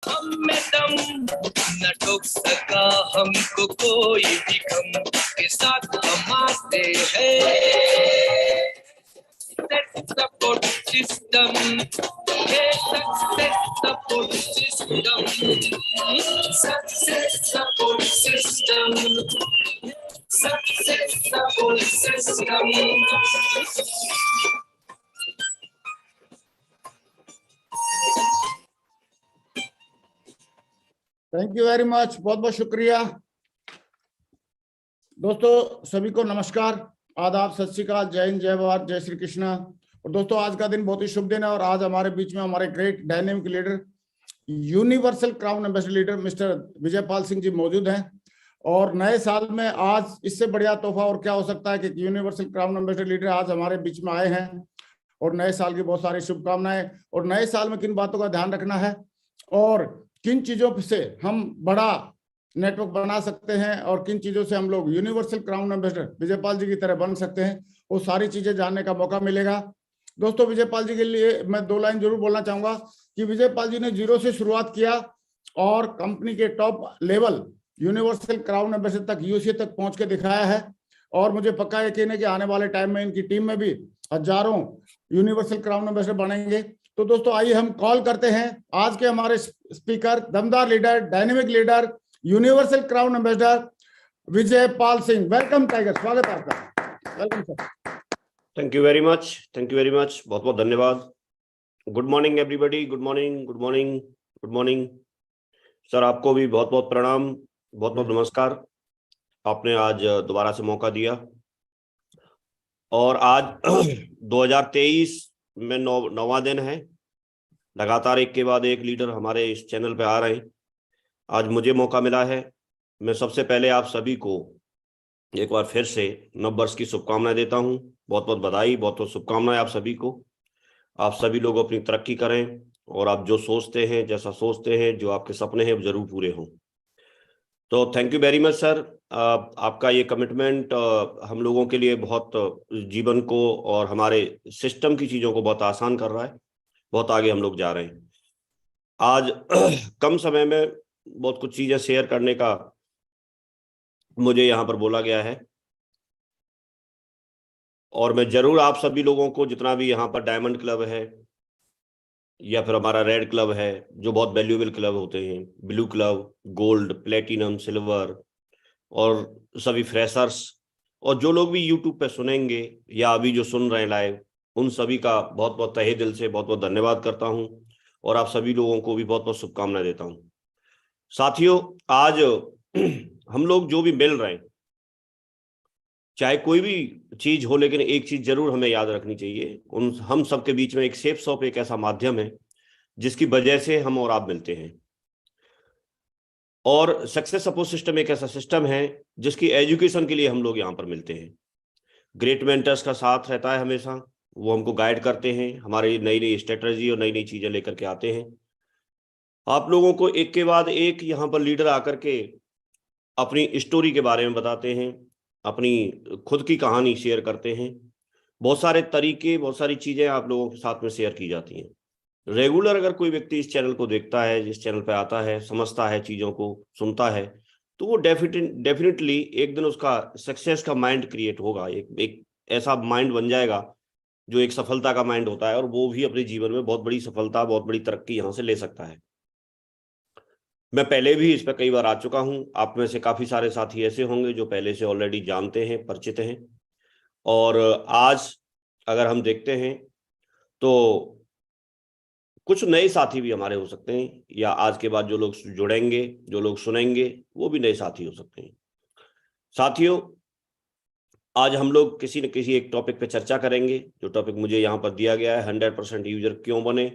हम में दम न ठोक सका हमको कोई भी गम के साथ हम आते हैं। Support system, success support system, success support system, success support system. Thank you very much, बहुत बहुत शुक्रिया। दोस्तों सभी को नमस्कार, आदाब, सत श्री अकाल, जय हिंद, जय भारत, जय श्री कृष्णा। और दोस्तों आज का दिन बहुत ही शुभ दिन है और आज हमारे बीच में हमारे great dynamic leader, universal crown ambassador leader mister Vijaypal Singh ji मौजूद हैं। और नए साल में आज इससे बढ़िया तोहफा और क्या हो सकता है कि यूनिवर्सल क्राउन एम्बेसडर लीडर आज हमारे बीच में आए हैं और नए साल की बहुत सारी शुभकामनाएं। और नए साल में किन बातों का ध्यान रखना है और किन चीजों से हम बड़ा नेटवर्क बना सकते हैं और किन चीजों से हम लोग यूनिवर्सल क्राउन एम्बेसडर विजयपाल जी की तरह बन सकते हैं, वो सारी चीजें जानने का मौका मिलेगा। दोस्तों विजयपाल जी के लिए मैं 2 लाइन जरूर बोलना चाहूंगा कि विजयपाल जी ने 0 से शुरुआत किया और कंपनी के top level universal crown ambassador तक, यूसी तक पहुंच के दिखाया है। और मुझे पक्का यकीन है कि आने वाले टाइम में इनकी टीम में भी हजारों यूनिवर्सल क्राउन एम्बेसडर बनेंगे। तो दोस्तों आइए हम कॉल करते हैं आज के हमारे स्पीकर, दमदार leader, dynamic leader, universal crown ambassador Vijaypal Singh. Welcome tiger, स्वागत है आपका। Welcome sir. Thank you very much, thank you very much, बहुत बहुत धन्यवाद। Good morning everybody, good morning, good morning, good morning. Sir आपको भी बहुत बहुत प्रणाम, बहुत बहुत नमस्कार। आपने आज दोबारा से मौका दिया और आज 2023 में 9वां दिन है। लगातार एक के बाद एक लीडर हमारे इस चैनल पे आ रहे हैं। आज मुझे मौका मिला है। मैं सबसे पहले आप सभी को एक बार फिर से नव वर्ष की शुभकामनाएं देता हूं। बहुत बहुत बधाई, बहुत बहुत शुभकामनाएं आप सभी को। आप सभी लोग अपनी तरक्की करें और आप जो सोचते हैं, जैसा सोचते हैं, जो आपके सपने हैं वो जरूर पूरे हों। तो thank you very much sir. आपका ये कमिटमेंट हम लोगों के लिए बहुत जीवन को और हमारे सिस्टम की चीज़ों को बहुत आसान कर रहा है। बहुत आगे हम लोग जा रहे हैं। आज कम समय में बहुत कुछ चीज़ें शेयर करने का मुझे यहाँ पर बोला गया है और मैं जरूर आप सभी लोगों को, जितना भी यहाँ पर डायमंड क्लब है या फिर हमारा रेड क्लब है, जो बहुत वैल्यूएबल क्लब होते हैं, blue club, gold, platinum, silver और सभी फ्रेशर्स, और जो लोग भी यूट्यूब पे सुनेंगे या अभी जो सुन रहे हैं लाइव, उन सभी का बहुत बहुत तहे दिल से बहुत बहुत धन्यवाद करता हूं और आप सभी लोगों को भी बहुत बहुत शुभकामनाएं देता हूं। साथियों आज हम लोग जो भी मिल रहे हैं, चाहे कोई भी चीज हो, लेकिन एक चीज जरूर हमें याद रखनी चाहिए, उन हम सबके बीच में एक सेफ शॉप एक ऐसा माध्यम है जिसकी वजह से हम और आप मिलते हैं। और सक्सेस सपोर्ट सिस्टम एक ऐसा सिस्टम है जिसकी एजुकेशन के लिए हम लोग यहाँ पर मिलते हैं। ग्रेट मेंटर्स का साथ रहता है हमेशा, वो हमको गाइड करते हैं, हमारी नई नई स्ट्रेटजी और नई नई चीजें लेकर के आते हैं। आप लोगों को एक के बाद एक यहाँ पर लीडर आकर के अपनी स्टोरी के बारे में बताते हैं, अपनी खुद की कहानी शेयर करते हैं। बहुत सारे तरीके, बहुत सारी चीजें आप लोगों के साथ में शेयर की जाती हैं। रेगुलर अगर कोई व्यक्ति इस चैनल को देखता है, जिस चैनल पे आता है, समझता है, चीज़ों को सुनता है, तो वो डेफिनेटली एक दिन उसका सक्सेस का माइंड क्रिएट होगा। एक ऐसा माइंड बन जाएगा जो एक सफलता का माइंड होता है और वो भी अपने जीवन में बहुत बड़ी सफलता, बहुत बड़ी तरक्की यहाँ से ले सकता है। मैं पहले भी इस पर कई बार आ चुका हूँ। आप में से काफ़ी सारे साथी ऐसे होंगे जो पहले से ऑलरेडी जानते हैं, परिचित हैं। और आज अगर हम देखते हैं तो कुछ नए साथी भी हमारे हो सकते हैं, या आज के बाद जो लोग जुड़ेंगे, जो लोग सुनेंगे, वो भी नए साथी हो सकते हैं। साथियों आज हम लोग किसी न किसी एक टॉपिक पे चर्चा करेंगे। जो टॉपिक मुझे यहाँ पर दिया गया है, 100% यूजर क्यों बने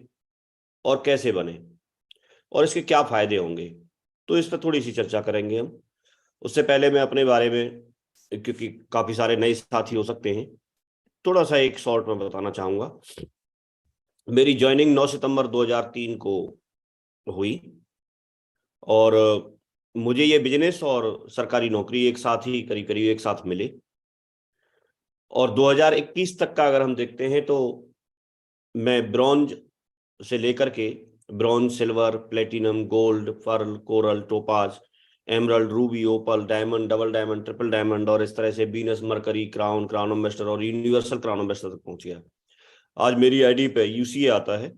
और कैसे बने और इसके क्या फायदे होंगे, तो इस पर थोड़ी सी चर्चा करेंगे हम। उससे पहले मैं अपने बारे में, क्योंकि काफ़ी सारे नए साथी हो सकते हैं, थोड़ा सा एक शॉर्ट में बताना चाहूँगा। मेरी ज्वाइनिंग 9 सितंबर 2003 को हुई और मुझे ये बिजनेस और सरकारी नौकरी एक साथ ही, करीब करीब एक साथ मिले। और 2021 तक का अगर हम देखते हैं तो मैं ब्रॉन्ज से लेकर के bronze, silver, platinum, gold, pearl, coral, topaz, emerald, ruby, opal, diamond, double diamond, triple diamond, और इस तरह से Venus, Mercury, crown, crown ambassador और यूनिवर्सल क्राउन एम्बेसडर तक पहुंच गया। आज मेरी आईडी पे यूसीए आता है,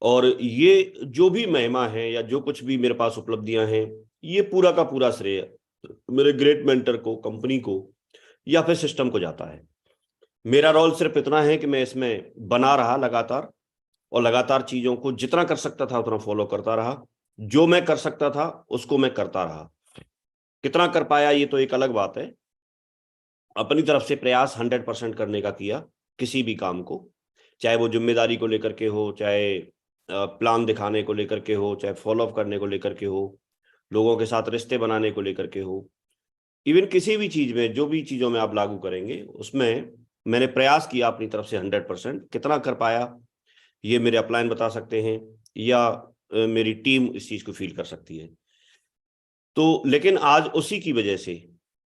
और ये जो भी महिमा है या जो कुछ भी मेरे पास उपलब्धियां हैं, ये पूरा का पूरा श्रेय मेरे ग्रेट मेंटर को, कंपनी को या फिर सिस्टम को जाता है। मेरा रोल सिर्फ इतना है कि मैं इसमें बना रहा लगातार, और लगातार चीजों को जितना कर सकता था उतना फॉलो करता रहा। जो मैं कर सकता था उसको मैं करता रहा। कितना कर पाया ये तो एक अलग बात है। अपनी तरफ से प्रयास 100% करने का किया, किसी भी काम को, चाहे वो जिम्मेदारी को लेकर के हो, चाहे प्लान दिखाने को लेकर के हो, चाहे फॉलो अप करने को लेकर के हो, लोगों के साथ रिश्ते बनाने को लेकर के हो, इवन किसी भी चीज में, जो भी चीजों में आप लागू करेंगे उसमें मैंने प्रयास किया अपनी तरफ से 100%। कितना कर पाया ये मेरे अपलाइन बता सकते हैं, या मेरी टीम इस चीज को फील कर सकती है। तो लेकिन आज उसी की वजह से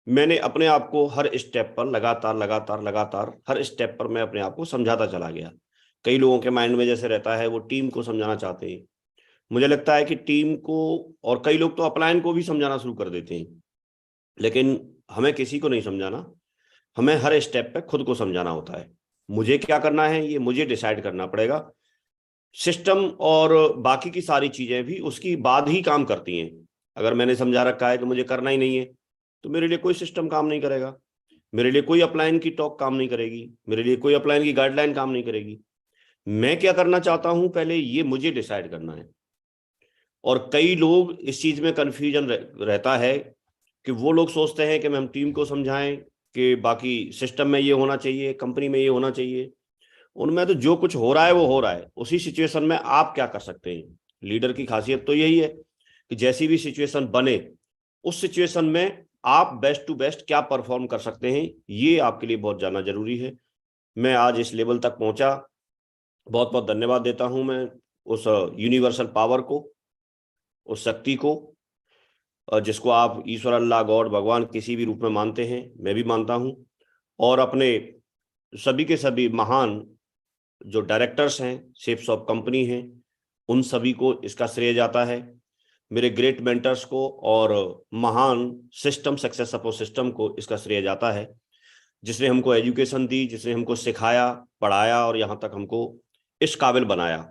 मैंने अपने आप को हर स्टेप पर लगातार हर स्टेप पर मैं अपने आप को समझाता चला गया। कई लोगों के माइंड में जैसे रहता है वो टीम को समझाना चाहते हैं, मुझे लगता है कि टीम को, और कई लोग तो अपलाइन को भी समझाना शुरू कर देते हैं, लेकिन हमें किसी को नहीं समझाना, हमें हर स्टेप पे खुद को समझाना होता है। मुझे क्या करना है ये मुझे डिसाइड करना पड़ेगा। सिस्टम और बाकी की सारी चीजें भी उसकी बाद ही काम करती हैं। अगर मैंने समझा रखा है कि मुझे करना ही नहीं है, तो मेरे लिए कोई सिस्टम काम नहीं करेगा, मेरे लिए कोई अपलाइन की टॉक काम नहीं करेगी, मेरे लिए कोई अपलाइन की गाइडलाइन काम नहीं करेगी। मैं क्या करना चाहता हूं पहले ये मुझे डिसाइड करना है। और कई लोग इस चीज में कंफ्यूजन रहता है कि वो लोग सोचते हैं कि हम टीम को समझाएं कि बाकी सिस्टम में ये होना चाहिए, कंपनी में ये होना चाहिए। उनमें तो जो कुछ हो रहा है वो हो रहा है। उसी सिचुएशन में आप क्या कर सकते हैं? लीडर की खासियत तो यही है कि जैसी भी सिचुएशन बने उस सिचुएशन में आप बेस्ट टू बेस्ट क्या परफॉर्म कर सकते हैं, ये आपके लिए बहुत जानना जरूरी है। मैं आज इस लेवल तक पहुंचा, बहुत बहुत धन्यवाद देता हूं मैं उस यूनिवर्सल पावर को, उस शक्ति को, जिसको आप ईश्वर, अल्लाह, गॉड, भगवान किसी भी रूप में मानते हैं, मैं भी मानता हूं। और अपने सभी के सभी महान जो डायरेक्टर्स हैं, शेप्स ऑफ कंपनी हैं, उन सभी को इसका श्रेय जाता है। मेरे ग्रेट मेंटर्स को और महान सिस्टम, सक्सेस सपोर्ट सिस्टम को इसका श्रेय जाता है, जिसने हमको एजुकेशन दी, जिसने हमको सिखाया, पढ़ाया और यहाँ तक हमको इस काबिल बनाया।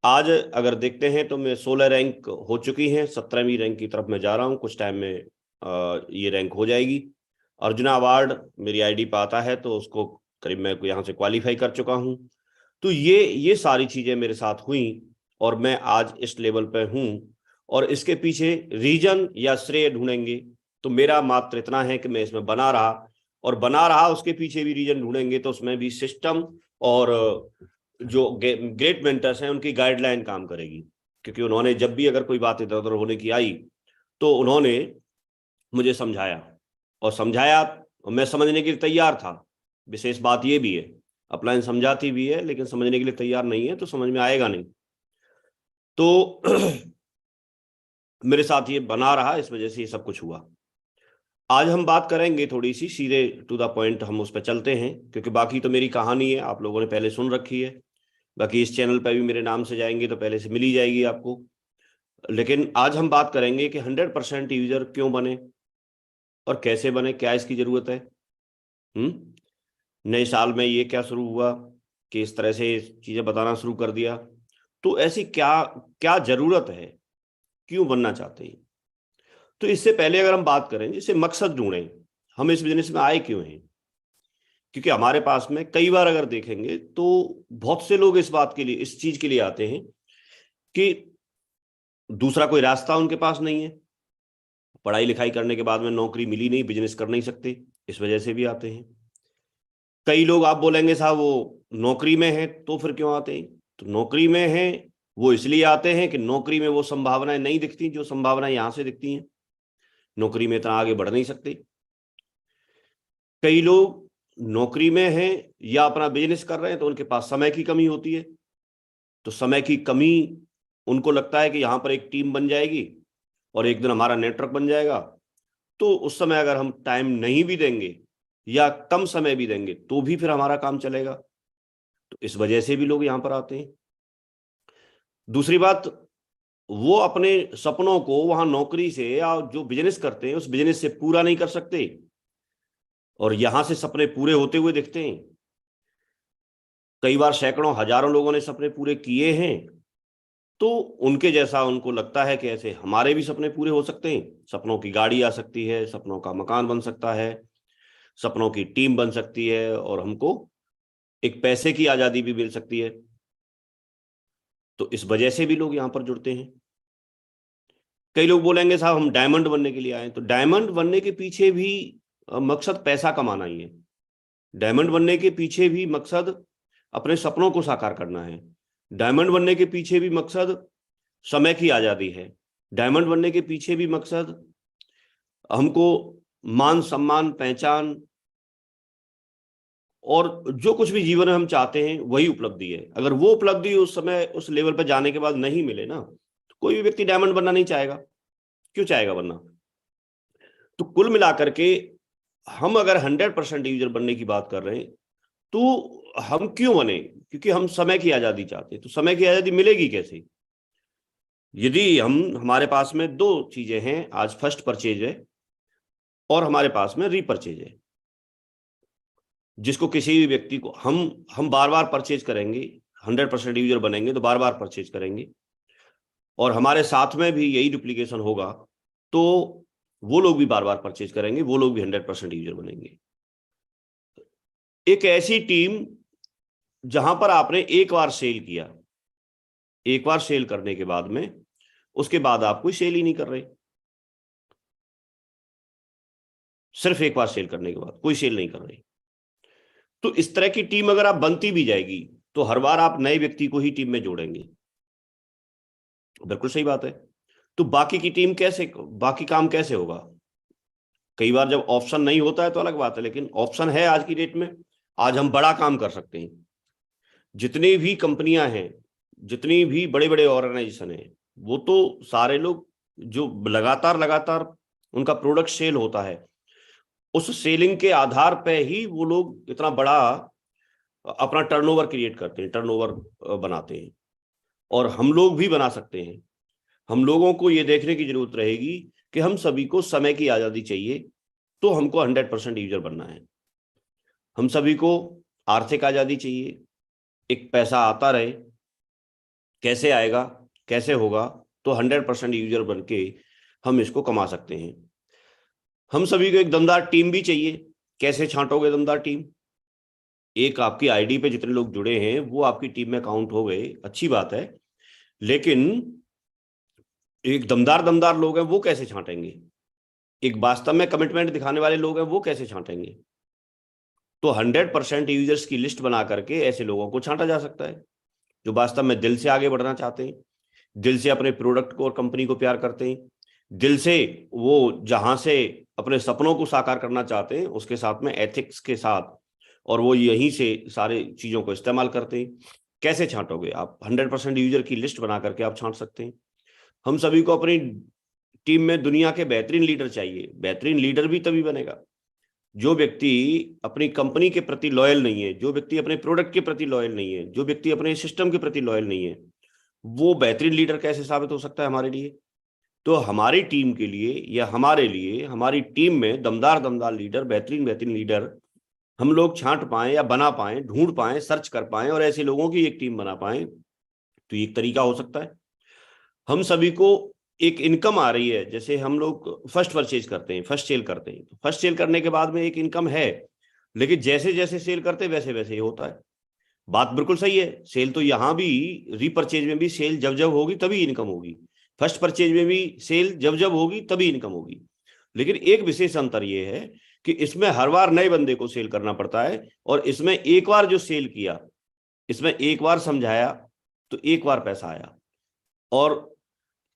आज अगर देखते हैं तो मैं 16 रैंक हो चुकी हैं, 17वीं रैंक की तरफ मैं जा रहा हूँ। कुछ टाइम में ये रैंक हो जाएगी। अर्जुना अवार्ड मेरी आईडी पे आता है तो उसको करीब मैं यहाँ से क्वालिफाई कर चुका हूँ। तो ये सारी चीजें मेरे साथ हुई और मैं आज इस लेवल पे हूँ। और इसके पीछे रीजन या श्रेय ढूंढेंगे तो मेरा मात्र इतना है कि मैं इसमें बना रहा, उसके पीछे भी रीजन ढूंढेंगे तो उसमें भी सिस्टम और जो ग्रेट मेंटर्स हैं उनकी गाइडलाइन काम करेगी। क्योंकि उन्होंने जब भी अगर कोई बात इधर उधर होने की आई तो उन्होंने मुझे समझाया, और मैं समझने के लिए तैयार था। विशेष बात ये भी है, अपलाइन समझाती भी है लेकिन समझने के लिए तैयार नहीं है तो समझ में आएगा नहीं। तो मेरे साथ ये बना रहा, इस वजह से ये सब कुछ हुआ। आज हम बात करेंगे थोड़ी सी सीधे टू द पॉइंट, हम उस पर चलते हैं, क्योंकि बाकी तो मेरी कहानी है, आप लोगों ने पहले सुन रखी है। बाकी इस चैनल पर भी मेरे नाम से जाएंगे तो पहले से मिल ही जाएगी आपको। लेकिन आज हम बात करेंगे कि 100% यूजर क्यों बने और कैसे बने, क्या इसकी जरूरत है। नए साल में ये क्या शुरू हुआ कि इस तरह से चीजें बताना शुरू कर दिया। तो ऐसी क्या क्या जरूरत है, क्यों बनना चाहते हैं। तो इससे पहले अगर हम बात करें, जैसे मकसद ढूंढें, हम इस बिजनेस में आए क्यों हैं। क्योंकि हमारे पास में कई बार अगर देखेंगे तो बहुत से लोग इस बात के लिए, इस चीज के लिए आते हैं कि दूसरा कोई रास्ता उनके पास नहीं है, पढ़ाई लिखाई करने के बाद में नौकरी मिली नहीं, बिजनेस कर नहीं सकते, इस वजह से भी आते हैं। कई लोग आप बोलेंगे साहब वो नौकरी में है तो फिर क्यों आते हैं। तो नौकरी में है वो इसलिए आते हैं कि नौकरी में वो संभावनाएं नहीं दिखती जो संभावनाएं यहां से दिखती हैं। नौकरी में इतना आगे बढ़ नहीं सकते। कई लोग नौकरी में हैं या अपना बिजनेस कर रहे हैं तो उनके पास समय की कमी होती है। तो समय की कमी, उनको लगता है कि यहाँ पर एक टीम बन जाएगी और एक दिन हमारा नेटवर्क बन जाएगा, तो उस समय अगर हम टाइम नहीं भी देंगे या कम समय भी देंगे तो भी फिर हमारा काम चलेगा। तो इस वजह से भी लोग यहाँ पर आते हैं। दूसरी बात, वो अपने सपनों को वहां नौकरी से या जो बिजनेस करते हैं उस बिजनेस से पूरा नहीं कर सकते और यहां से सपने पूरे होते हुए दिखते हैं। कई बार सैकड़ों हजारों लोगों ने सपने पूरे किए हैं, तो उनके जैसा उनको लगता है कि ऐसे हमारे भी सपने पूरे हो सकते हैं। सपनों की गाड़ी आ सकती है, सपनों का मकान बन सकता है, सपनों की टीम बन सकती है और हमको एक पैसे की आजादी भी मिल सकती है। तो इस वजह से भी लोग यहां पर जुड़ते हैं। कई लोग बोलेंगे साहब हम डायमंड बनने के लिए आए, तो डायमंड बनने के पीछे भी मकसद पैसा कमाना ही है। डायमंड बनने के पीछे भी मकसद अपने सपनों को साकार करना है। डायमंड बनने के पीछे भी मकसद समय की आजादी है। डायमंड बनने के पीछे भी मकसद हमको मान सम्मान पहचान और जो कुछ भी जीवन में हम चाहते हैं वही उपलब्धि है। अगर वो उपलब्धि उस समय उस लेवल पर जाने के बाद नहीं मिले ना, तो कोई भी व्यक्ति डायमंड बनना नहीं चाहेगा। क्यों चाहेगा बनना? तो कुल मिलाकर के हम अगर 100% यूजर बनने की बात कर रहे हैं तो हम क्यों बने? क्योंकि हम समय की आजादी चाहते हैं। तो समय की आजादी मिलेगी कैसे? यदि हमारे पास में दो चीजें हैं, आज फर्स्ट परचेज है और हमारे पास में रीपरचेज है, जिसको किसी भी व्यक्ति को हम बार बार परचेज करेंगे। 100% यूजर बनेंगे तो बार बार परचेज करेंगे और हमारे साथ में भी यही डुप्लीकेशन होगा, तो वो लोग भी बार बार परचेज करेंगे, वो लोग भी 100% यूजर बनेंगे। एक ऐसी टीम जहां पर आपने एक बार सेल किया, एक बार सेल करने के बाद में उसके बाद आप कोई सेल ही नहीं कर रहे, सिर्फ एक बार सेल करने के बाद कोई सेल नहीं कर रहे, तो इस तरह की टीम अगर आप बनती भी जाएगी तो हर बार आप नए व्यक्ति को ही टीम में जोड़ेंगे। बिल्कुल सही बात है। तो बाकी की टीम कैसे, बाकी काम कैसे होगा? कई बार जब ऑप्शन नहीं होता है तो अलग बात है, लेकिन ऑप्शन है आज की डेट में। आज हम बड़ा काम कर सकते हैं। जितनी भी कंपनियां हैं, जितनी भी बड़े बड़े ऑर्गेनाइजेशन हैं, वो तो सारे लोग जो लगातार उनका प्रोडक्ट सेल होता है, उस सेलिंग के आधार पे ही वो लोग इतना बड़ा अपना टर्नओवर क्रिएट करते हैं, टर्नओवर बनाते हैं। और हम लोग भी बना सकते हैं। हम लोगों को ये देखने की जरूरत रहेगी कि हम सभी को समय की आजादी चाहिए, तो हमको 100% यूजर बनना है। हम सभी को आर्थिक आजादी चाहिए, एक पैसा आता रहे, कैसे आएगा कैसे होगा, तो 100% यूजर बन के हम इसको कमा सकते हैं। हम सभी को एक दमदार टीम भी चाहिए। कैसे छांटोगे दमदार टीम? एक आपकी आईडी पे जितने लोग जुड़े हैं वो आपकी टीम में काउंट हो गए, अच्छी बात है, लेकिन एक दमदार लोग हैं वो कैसे छांटेंगे? एक वास्तव में कमिटमेंट दिखाने वाले लोग हैं वो कैसे छांटेंगे? तो 100% यूजर्स की लिस्ट बना करके ऐसे लोगों को छांटा जा सकता है जो वास्तव में दिल से आगे बढ़ना चाहते हैं, दिल से अपने प्रोडक्ट को और कंपनी को प्यार करते हैं, दिल से वो जहां से अपने सपनों को साकार करना चाहते हैं उसके साथ में एथिक्स के साथ, और वो यहीं से सारे चीजों को इस्तेमाल करते हैं। कैसे छांटोगे आप? 100% यूजर की लिस्ट बना करके आप छांट सकते हैं। हम सभी को अपनी टीम में दुनिया के बेहतरीन लीडर चाहिए। बेहतरीन लीडर भी तभी बनेगा जो व्यक्ति अपनी कंपनी के प्रति लॉयल नहीं है, जो व्यक्ति अपने प्रोडक्ट के प्रति लॉयल नहीं है, जो व्यक्ति अपने सिस्टम के प्रति लॉयल नहीं है, वो बेहतरीन लीडर कैसे साबित हो सकता है हमारे लिए? तो हमारी टीम के लिए या हमारे लिए हमारी टीम में दमदार लीडर, बेहतरीन लीडर हम लोग छांट पाए या बना पाए, ढूंढ पाए, सर्च कर पाए और ऐसे लोगों की एक टीम बना पाए, तो एक तरीका हो सकता है। हम सभी को एक इनकम आ रही है, जैसे हम लोग फर्स्ट परचेज करते हैं, फर्स्ट सेल करते हैं, तो फर्स्ट सेल करने के बाद में एक इनकम है, लेकिन जैसे जैसे सेल करते वैसे वैसे ही होता है। बात बिल्कुल सही है। सेल तो यहां भी, रीपरचेज में भी सेल जब जब होगी तभी इनकम होगी, फर्स्ट परचेज में भी सेल जब जब होगी तभी इनकम होगी। लेकिन एक विशेष अंतर यह है कि इसमें हर बार नए बंदे को सेल करना पड़ता है, और इसमें एक बार जो सेल किया, इसमें एक बार समझाया तो एक बार पैसा आया, और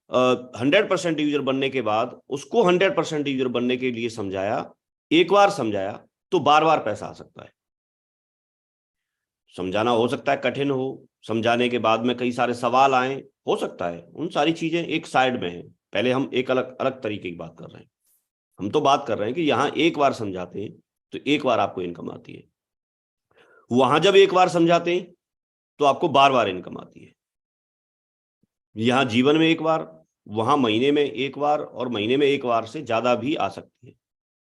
100% यूजर बनने के बाद उसको 100% यूजर बनने के लिए समझाया, एक बार समझाया तो बार बार पैसा आ सकता है। समझाना हो सकता है कठिन हो, समझाने के बाद में कई सारे सवाल आए, हो सकता है, उन सारी चीजें एक साइड में है। पहले हम एक अलग अलग तरीके की बात कर रहे हैं। हम तो बात कर रहे हैं कि यहां एक बार समझाते हैं तो एक बार आपको इनकम आती है, वहां जब एक बार समझाते हैं तो आपको बार बार इनकम आती है। यहाँ जीवन में एक बार, वहां महीने में एक बार, और महीने में एक बार से ज्यादा भी आ सकती है,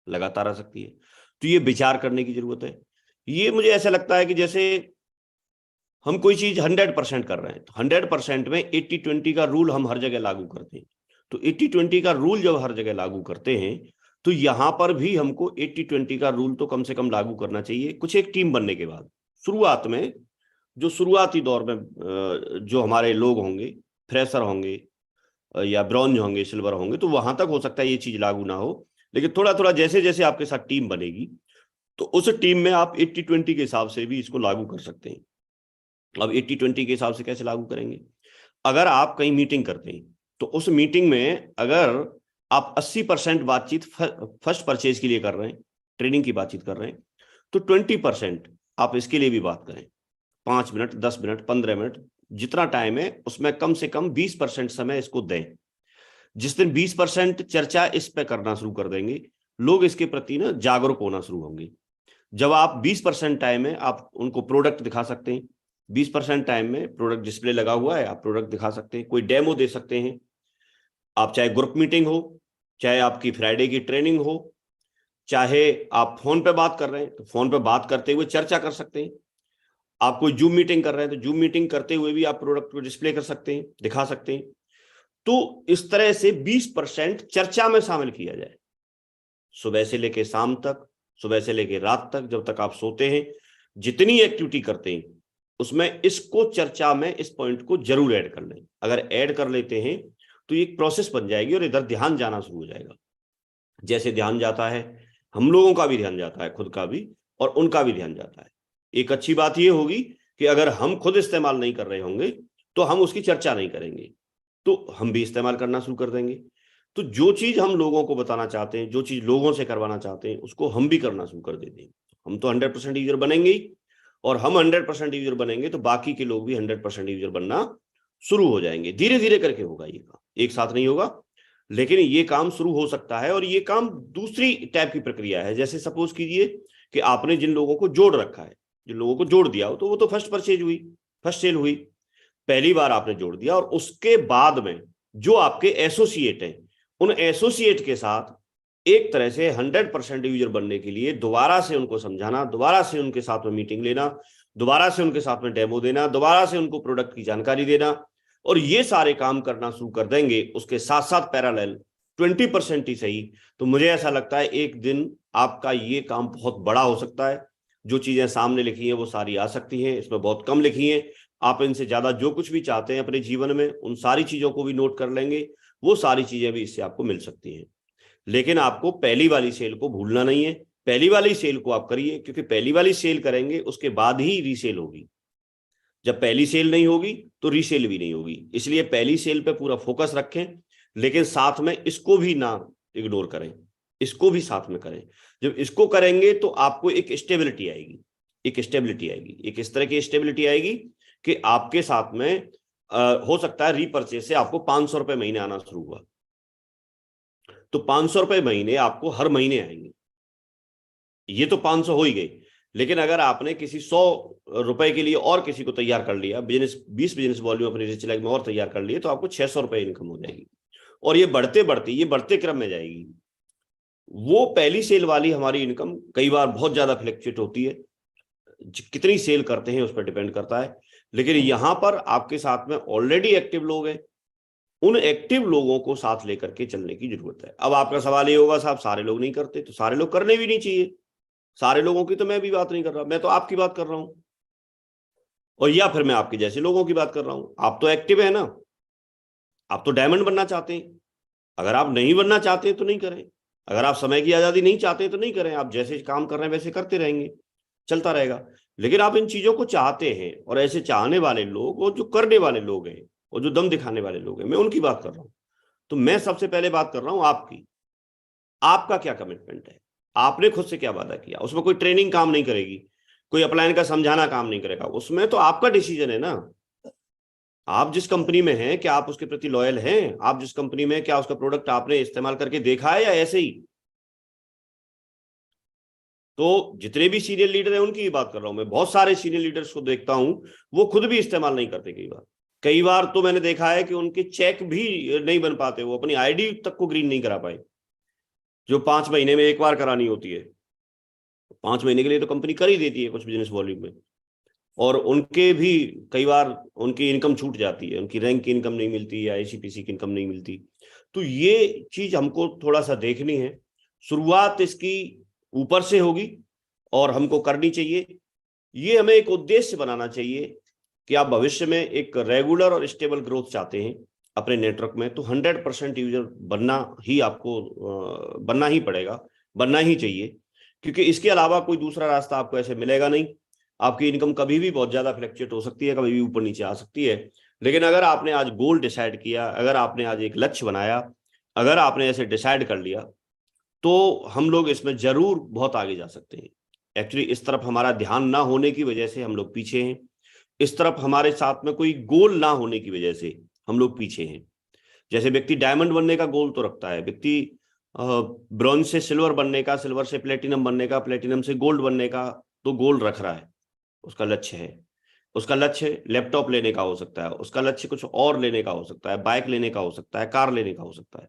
लगातार आ सकती है। तो ये विचार करने की जरूरत है। ये मुझे ऐसा लगता है कि जैसे हम कोई चीज 100% कर रहे हैं, तो 100% में 80-20 का रूल हम हर जगह लागू करते हैं। तो 80-20 का रूल जब हर जगह लागू करते हैं, तो यहां पर भी हमको 80-20 का रूल तो कम से कम लागू करना चाहिए। कुछ एक टीम बनने के बाद, शुरुआत में जो शुरुआती दौर में जो हमारे लोग होंगे, फ्रेशर होंगे या ब्रॉन्ज होंगे, सिल्वर होंगे, तो वहां तक हो सकता है ये चीज लागू ना हो। लेकिन थोड़ा थोड़ा जैसे जैसे आपके साथ टीम बनेगी, तो उस टीम में आप 80-20 के हिसाब से भी इसको लागू कर सकते हैं। अब 80-20 के हिसाब से कैसे लागू करेंगे? अगर आप कहीं मीटिंग करते हैं, तो उस मीटिंग में अगर आप 80% बातचीत फर्स्ट परचेज के लिए कर रहे हैं, ट्रेनिंग की बातचीत कर रहे हैं, तो 20% आप इसके लिए भी बात करें। 5 मिनट, 10 मिनट, 15 मिनट, जितना टाइम है उसमें कम से कम 20% समय इसको दें। जिस दिन 20% चर्चा इस पे करना शुरू कर देंगे, लोग इसके प्रति ना जागरूक होना शुरू होंगे। जब आप 20% टाइम में आप उनको प्रोडक्ट दिखा सकते हैं, 20% टाइम में प्रोडक्ट डिस्प्ले लगा हुआ है, आप प्रोडक्ट दिखा सकते हैं, कोई डेमो दे सकते हैं। आप चाहे ग्रुप मीटिंग हो, चाहे आपकी फ्राइडे की ट्रेनिंग हो, चाहे आप फोन पे बात कर रहे हैं तो फोन पे बात करते हुए चर्चा कर सकते हैं। आप कोई जूम मीटिंग कर रहे हैं तो जूम मीटिंग करते हुए भी आप प्रोडक्ट को डिस्प्ले कर सकते हैं, दिखा सकते हैं। तो इस तरह से 20% चर्चा में शामिल किया जाए, सुबह से लेकर शाम तक, सुबह से लेकर रात तक, जब तक आप सोते हैं, जितनी एक्टिविटी करते हैं उसमें इसको चर्चा में इस पॉइंट को जरूर ऐड कर लें। अगर ऐड कर लेते हैं तो एक प्रोसेस बन जाएगी और इधर ध्यान जाना शुरू हो जाएगा। जैसे ध्यान जाता है, हम लोगों का भी ध्यान जाता है, खुद का भी और उनका भी ध्यान जाता है। एक अच्छी बात यह होगी कि अगर हम खुद इस्तेमाल नहीं कर रहे होंगे तो हम उसकी चर्चा नहीं करेंगे, तो हम भी इस्तेमाल करना शुरू कर देंगे। तो जो चीज हम लोगों को बताना चाहते हैं, जो चीज लोगों से करवाना चाहते हैं, उसको हम भी करना शुरू कर देते हैं। हम तो 100% यूजर बनेंगे ही, और हम 100% यूजर बनेंगे तो बाकी के लोग भी 100% यूजर बनना शुरू हो जाएंगे। धीरे धीरे करके होगा ये काम, एक साथ नहीं होगा, लेकिन ये काम शुरू हो सकता है। और ये काम दूसरी टाइप की प्रक्रिया है। जैसे सपोज कीजिए कि आपने जिन लोगों को जोड़ रखा है, जिन लोगों को जोड़ दिया हो, तो वो तो फर्स्ट परचेज हुई, फर्स्ट सेल हुई, पहली बार आपने जोड़ दिया। और उसके बाद में जो आपके एसोसिएट हैं, उन एसोसिएट के साथ एक तरह से 100% यूजर बनने के लिए दोबारा से उनको समझाना, दोबारा से उनके साथ में मीटिंग लेना, दोबारा से उनके साथ में डेमो देना, दोबारा से उनको प्रोडक्ट की जानकारी देना, और ये सारे काम करना शुरू कर देंगे। उसके साथ साथ पैरेलल 20% ही सही, तो मुझे ऐसा लगता है एक दिन आपका ये काम बहुत बड़ा हो सकता है। जो चीजें सामने लिखी हैं वो सारी आ सकती हैं, इसमें बहुत कम लिखी हैं। आप इनसे ज्यादा जो कुछ भी चाहते हैं अपने जीवन में, उन सारी चीजों को भी नोट कर लेंगे, वो सारी चीजें भी इससे आपको मिल सकती हैं। लेकिन आपको पहली वाली सेल को भूलना नहीं है। पहली वाली सेल को आप करिए, क्योंकि पहली वाली सेल करेंगे उसके बाद ही रीसेल होगी। जब पहली सेल नहीं होगी तो रीसेल भी नहीं होगी। इसलिए पहली सेल पे पूरा फोकस रखें, लेकिन साथ में इसको भी ना इग्नोर करें, इसको भी साथ में करें। जब इसको करेंगे तो आपको एक स्टेबिलिटी आएगी, एक स्टेबिलिटी आएगी, एक इस तरह की स्टेबिलिटी आएगी कि आपके साथ में हो सकता है रीपर्चेज से आपको 500 रुपए महीने आना शुरू हुआ, तो 500 रुपए महीने आपको हर महीने आएंगे। ये तो 500 हो ही गई, लेकिन अगर आपने किसी 100 रुपए के लिए और किसी को तैयार कर लिया, 20 बिजनेस वॉल्यूम अपनी रिच लाइफ में और तैयार कर लिए, तो आपको 600 रुपए इनकम हो जाएगी। और ये बढ़ते बढ़ते, ये बढ़ते क्रम में जाएगी। वो पहली सेल वाली हमारी इनकम कई बार बहुत ज्यादा फ्लक्चुएट होती है, कितनी सेल करते हैं उस पर डिपेंड करता है। लेकिन यहां पर आपके साथ में ऑलरेडी एक्टिव लोग हैं, उन एक्टिव लोगों को साथ लेकर के चलने की जरूरत है। अब आपका सवाल ये होगा, साहब सारे लोग नहीं करते, तो सारे लोग करने भी नहीं चाहिए। सारे लोगों की तो मैं भी बात नहीं कर रहा, मैं तो आपकी बात कर रहा हूं, और या फिर मैं आपके जैसे लोगों की बात कर रहा हूं। आप तो एक्टिव है ना, आप तो डायमंड बनना चाहते हैं। अगर आप नहीं बनना चाहते तो नहीं करें, अगर आप समय की आजादी नहीं चाहते तो नहीं करें। आप जैसे काम कर रहे हैं वैसे करते रहेंगे, चलता रहेगा। लेकिन आप इन चीजों को चाहते हैं, और ऐसे चाहने वाले लोग और जो करने वाले लोग हैं और जो दम दिखाने वाले लोग हैं, मैं उनकी बात कर रहा हूं। तो मैं सबसे पहले बात कर रहा हूं आपकी। आपका क्या कमिटमेंट है, आपने खुद से क्या वादा किया। उसमें कोई ट्रेनिंग काम नहीं करेगी, कोई अपलाइन का समझाना काम नहीं करेगा, उसमें तो आपका डिसीजन है ना। आप जिस कंपनी में हैं, क्या आप उसके प्रति लॉयल हैं? आप जिस कंपनी में, क्या उसका प्रोडक्ट आपने इस्तेमाल करके देखा है या ऐसे ही? तो जितने भी सीनियर लीडर हैं उनकी बात कर रहा हूं मैं। बहुत सारे सीनियर लीडर्स को देखता हूं, वो खुद भी इस्तेमाल नहीं करते। कई बार तो मैंने देखा है कि उनके चेक भी नहीं बन पाते, वो अपनी आईडी तक को ग्रीन नहीं करा पाए, जो 5 महीने में एक बार करानी होती है। 5 महीने के लिए तो कंपनी कर ही देती है कुछ बिजनेस वॉल्यूम में, और उनके भी कई बार उनकी इनकम छूट जाती है, उनकी रैंक की इनकम नहीं मिलती या आईसीपीसी की इनकम नहीं मिलती। तो ये चीज हमको थोड़ा सा देखनी है। शुरुआत इसकी ऊपर से होगी और हमको करनी चाहिए। ये हमें एक उद्देश्य बनाना चाहिए कि आप भविष्य में एक रेगुलर और स्टेबल ग्रोथ चाहते हैं अपने नेटवर्क में, तो 100% यूजर बनना ही आपको बनना ही पड़ेगा, बनना ही चाहिए, क्योंकि इसके अलावा कोई दूसरा रास्ता आपको ऐसे मिलेगा नहीं। आपकी इनकम कभी भी बहुत ज्यादा फ्लक्चुएट हो सकती है, कभी भी ऊपर नीचे आ सकती है, लेकिन अगर आपने आज गोल डिसाइड किया, अगर आपने आज एक लक्ष्य बनाया, अगर आपने ऐसे डिसाइड कर लिया, तो हम लोग इसमें जरूर बहुत आगे जा सकते हैं। एक्चुअली इस तरफ हमारा ध्यान ना होने की वजह से हम लोग पीछे हैं, इस तरफ हमारे साथ में कोई गोल ना होने की वजह से हम लोग पीछे हैं। जैसे व्यक्ति डायमंड बनने का गोल तो रखता है, व्यक्ति ब्रॉन्ज से सिल्वर बनने का, सिल्वर से प्लेटिनम बनने का, प्लेटिनम से गोल्ड बनने का तो गोल रख रहा है, उसका लक्ष्य है। उसका लक्ष्य लैपटॉप लेने का हो सकता है, उसका लक्ष्य कुछ और लेने का हो सकता है, बाइक लेने का हो सकता है, कार लेने का हो सकता है।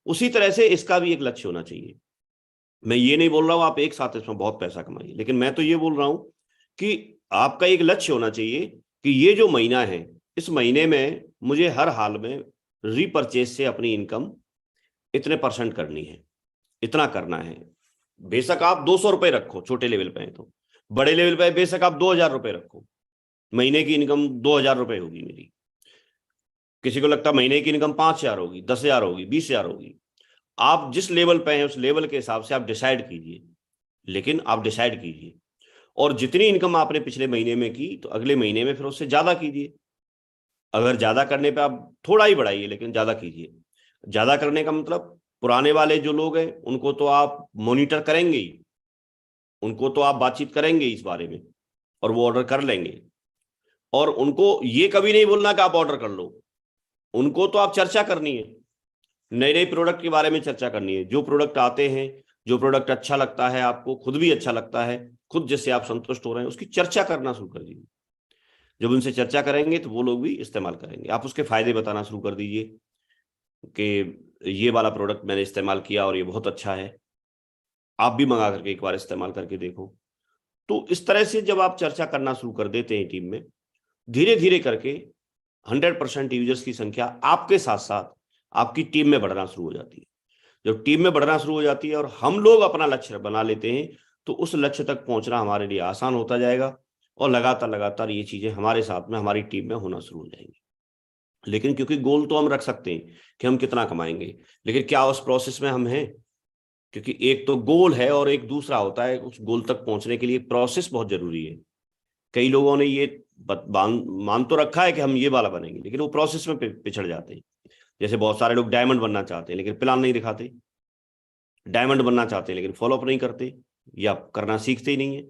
उसी तरह से इसका भी एक लक्ष्य होना चाहिए। मैं ये नहीं बोल रहा हूं आप एक साथ इसमें बहुत पैसा कमाइए, लेकिन मैं तो ये बोल रहा हूं कि आपका एक लक्ष्य होना चाहिए कि ये जो महीना है, इस महीने में मुझे हर हाल में रीपरचेज से अपनी इनकम इतने % करनी है, इतना करना है। बेशक आप 200 रुपए रखो, छोटे लेवल पे है, तो बड़े लेवल पे बेशक आप 2000 रुपए रखो, महीने की इनकम 2000 रुपए होगी मेरी। किसी को लगता महीने की इनकम 5000 होगी, 10,000 होगी, 20,000 होगी। आप जिस लेवल पे हैं उस लेवल के हिसाब से आप डिसाइड कीजिए, लेकिन आप डिसाइड कीजिए, और जितनी इनकम आपने पिछले महीने में की तो अगले महीने में फिर उससे ज्यादा कीजिए। अगर ज्यादा करने पे आप थोड़ा ही बढ़ाइए, लेकिन ज्यादा कीजिए। ज्यादा करने का मतलब पुराने वाले जो लोग हैं उनको तो आप मॉनिटर करेंगे ही, उनको तो आप बातचीत करेंगे इस बारे में, और वो ऑर्डर कर लेंगे। और उनको ये कभी नहीं बोलना कि आप ऑर्डर कर लो, उनको तो आप चर्चा करनी है, नए नए प्रोडक्ट के बारे में चर्चा करनी है। जो प्रोडक्ट आते हैं, जो प्रोडक्ट अच्छा लगता है, आपको खुद भी अच्छा लगता है, खुद जिससे आप संतुष्ट हो रहे हैं, उसकी चर्चा करना शुरू कर दीजिए। जब उनसे चर्चा करेंगे तो वो लोग भी इस्तेमाल करेंगे। आप उसके फायदे बताना शुरू कर दीजिए कि ये वाला प्रोडक्ट मैंने इस्तेमाल किया और ये बहुत अच्छा है, आप भी मंगा करके एक बार इस्तेमाल करके देखो। तो इस तरह से जब आप चर्चा करना शुरू कर देते हैं टीम में, धीरे धीरे करके 100% यूजर्स की संख्या आपके साथ साथ आपकी टीम में बढ़ना शुरू हो जाती है। जब टीम में बढ़ना शुरू हो जाती है और हम लोग अपना लक्ष्य बना लेते हैं, तो उस लक्ष्य तक पहुंचना हमारे लिए आसान होता जाएगा, और लगातार लगातार ये चीजें हमारे साथ में हमारी टीम में होना शुरू हो जाएंगी। लेकिन क्योंकि गोल तो हम रख सकते हैं कि हम कितना कमाएंगे, लेकिन क्या उस प्रोसेस में हम हैं? क्योंकि एक तो गोल है और एक दूसरा होता है, उस गोल तक पहुंचने के लिए प्रोसेस बहुत जरूरी है। कई लोगों ने ये मान तो रखा है कि हम ये वाला बनेंगे, लेकिन वो प्रोसेस में पिछड़ जाते हैं। जैसे बहुत सारे लोग डायमंड बनना चाहते हैं लेकिन प्लान नहीं दिखाते, डायमंड बनना चाहते हैं लेकिन फॉलोअप नहीं करते या करना सीखते ही नहीं है,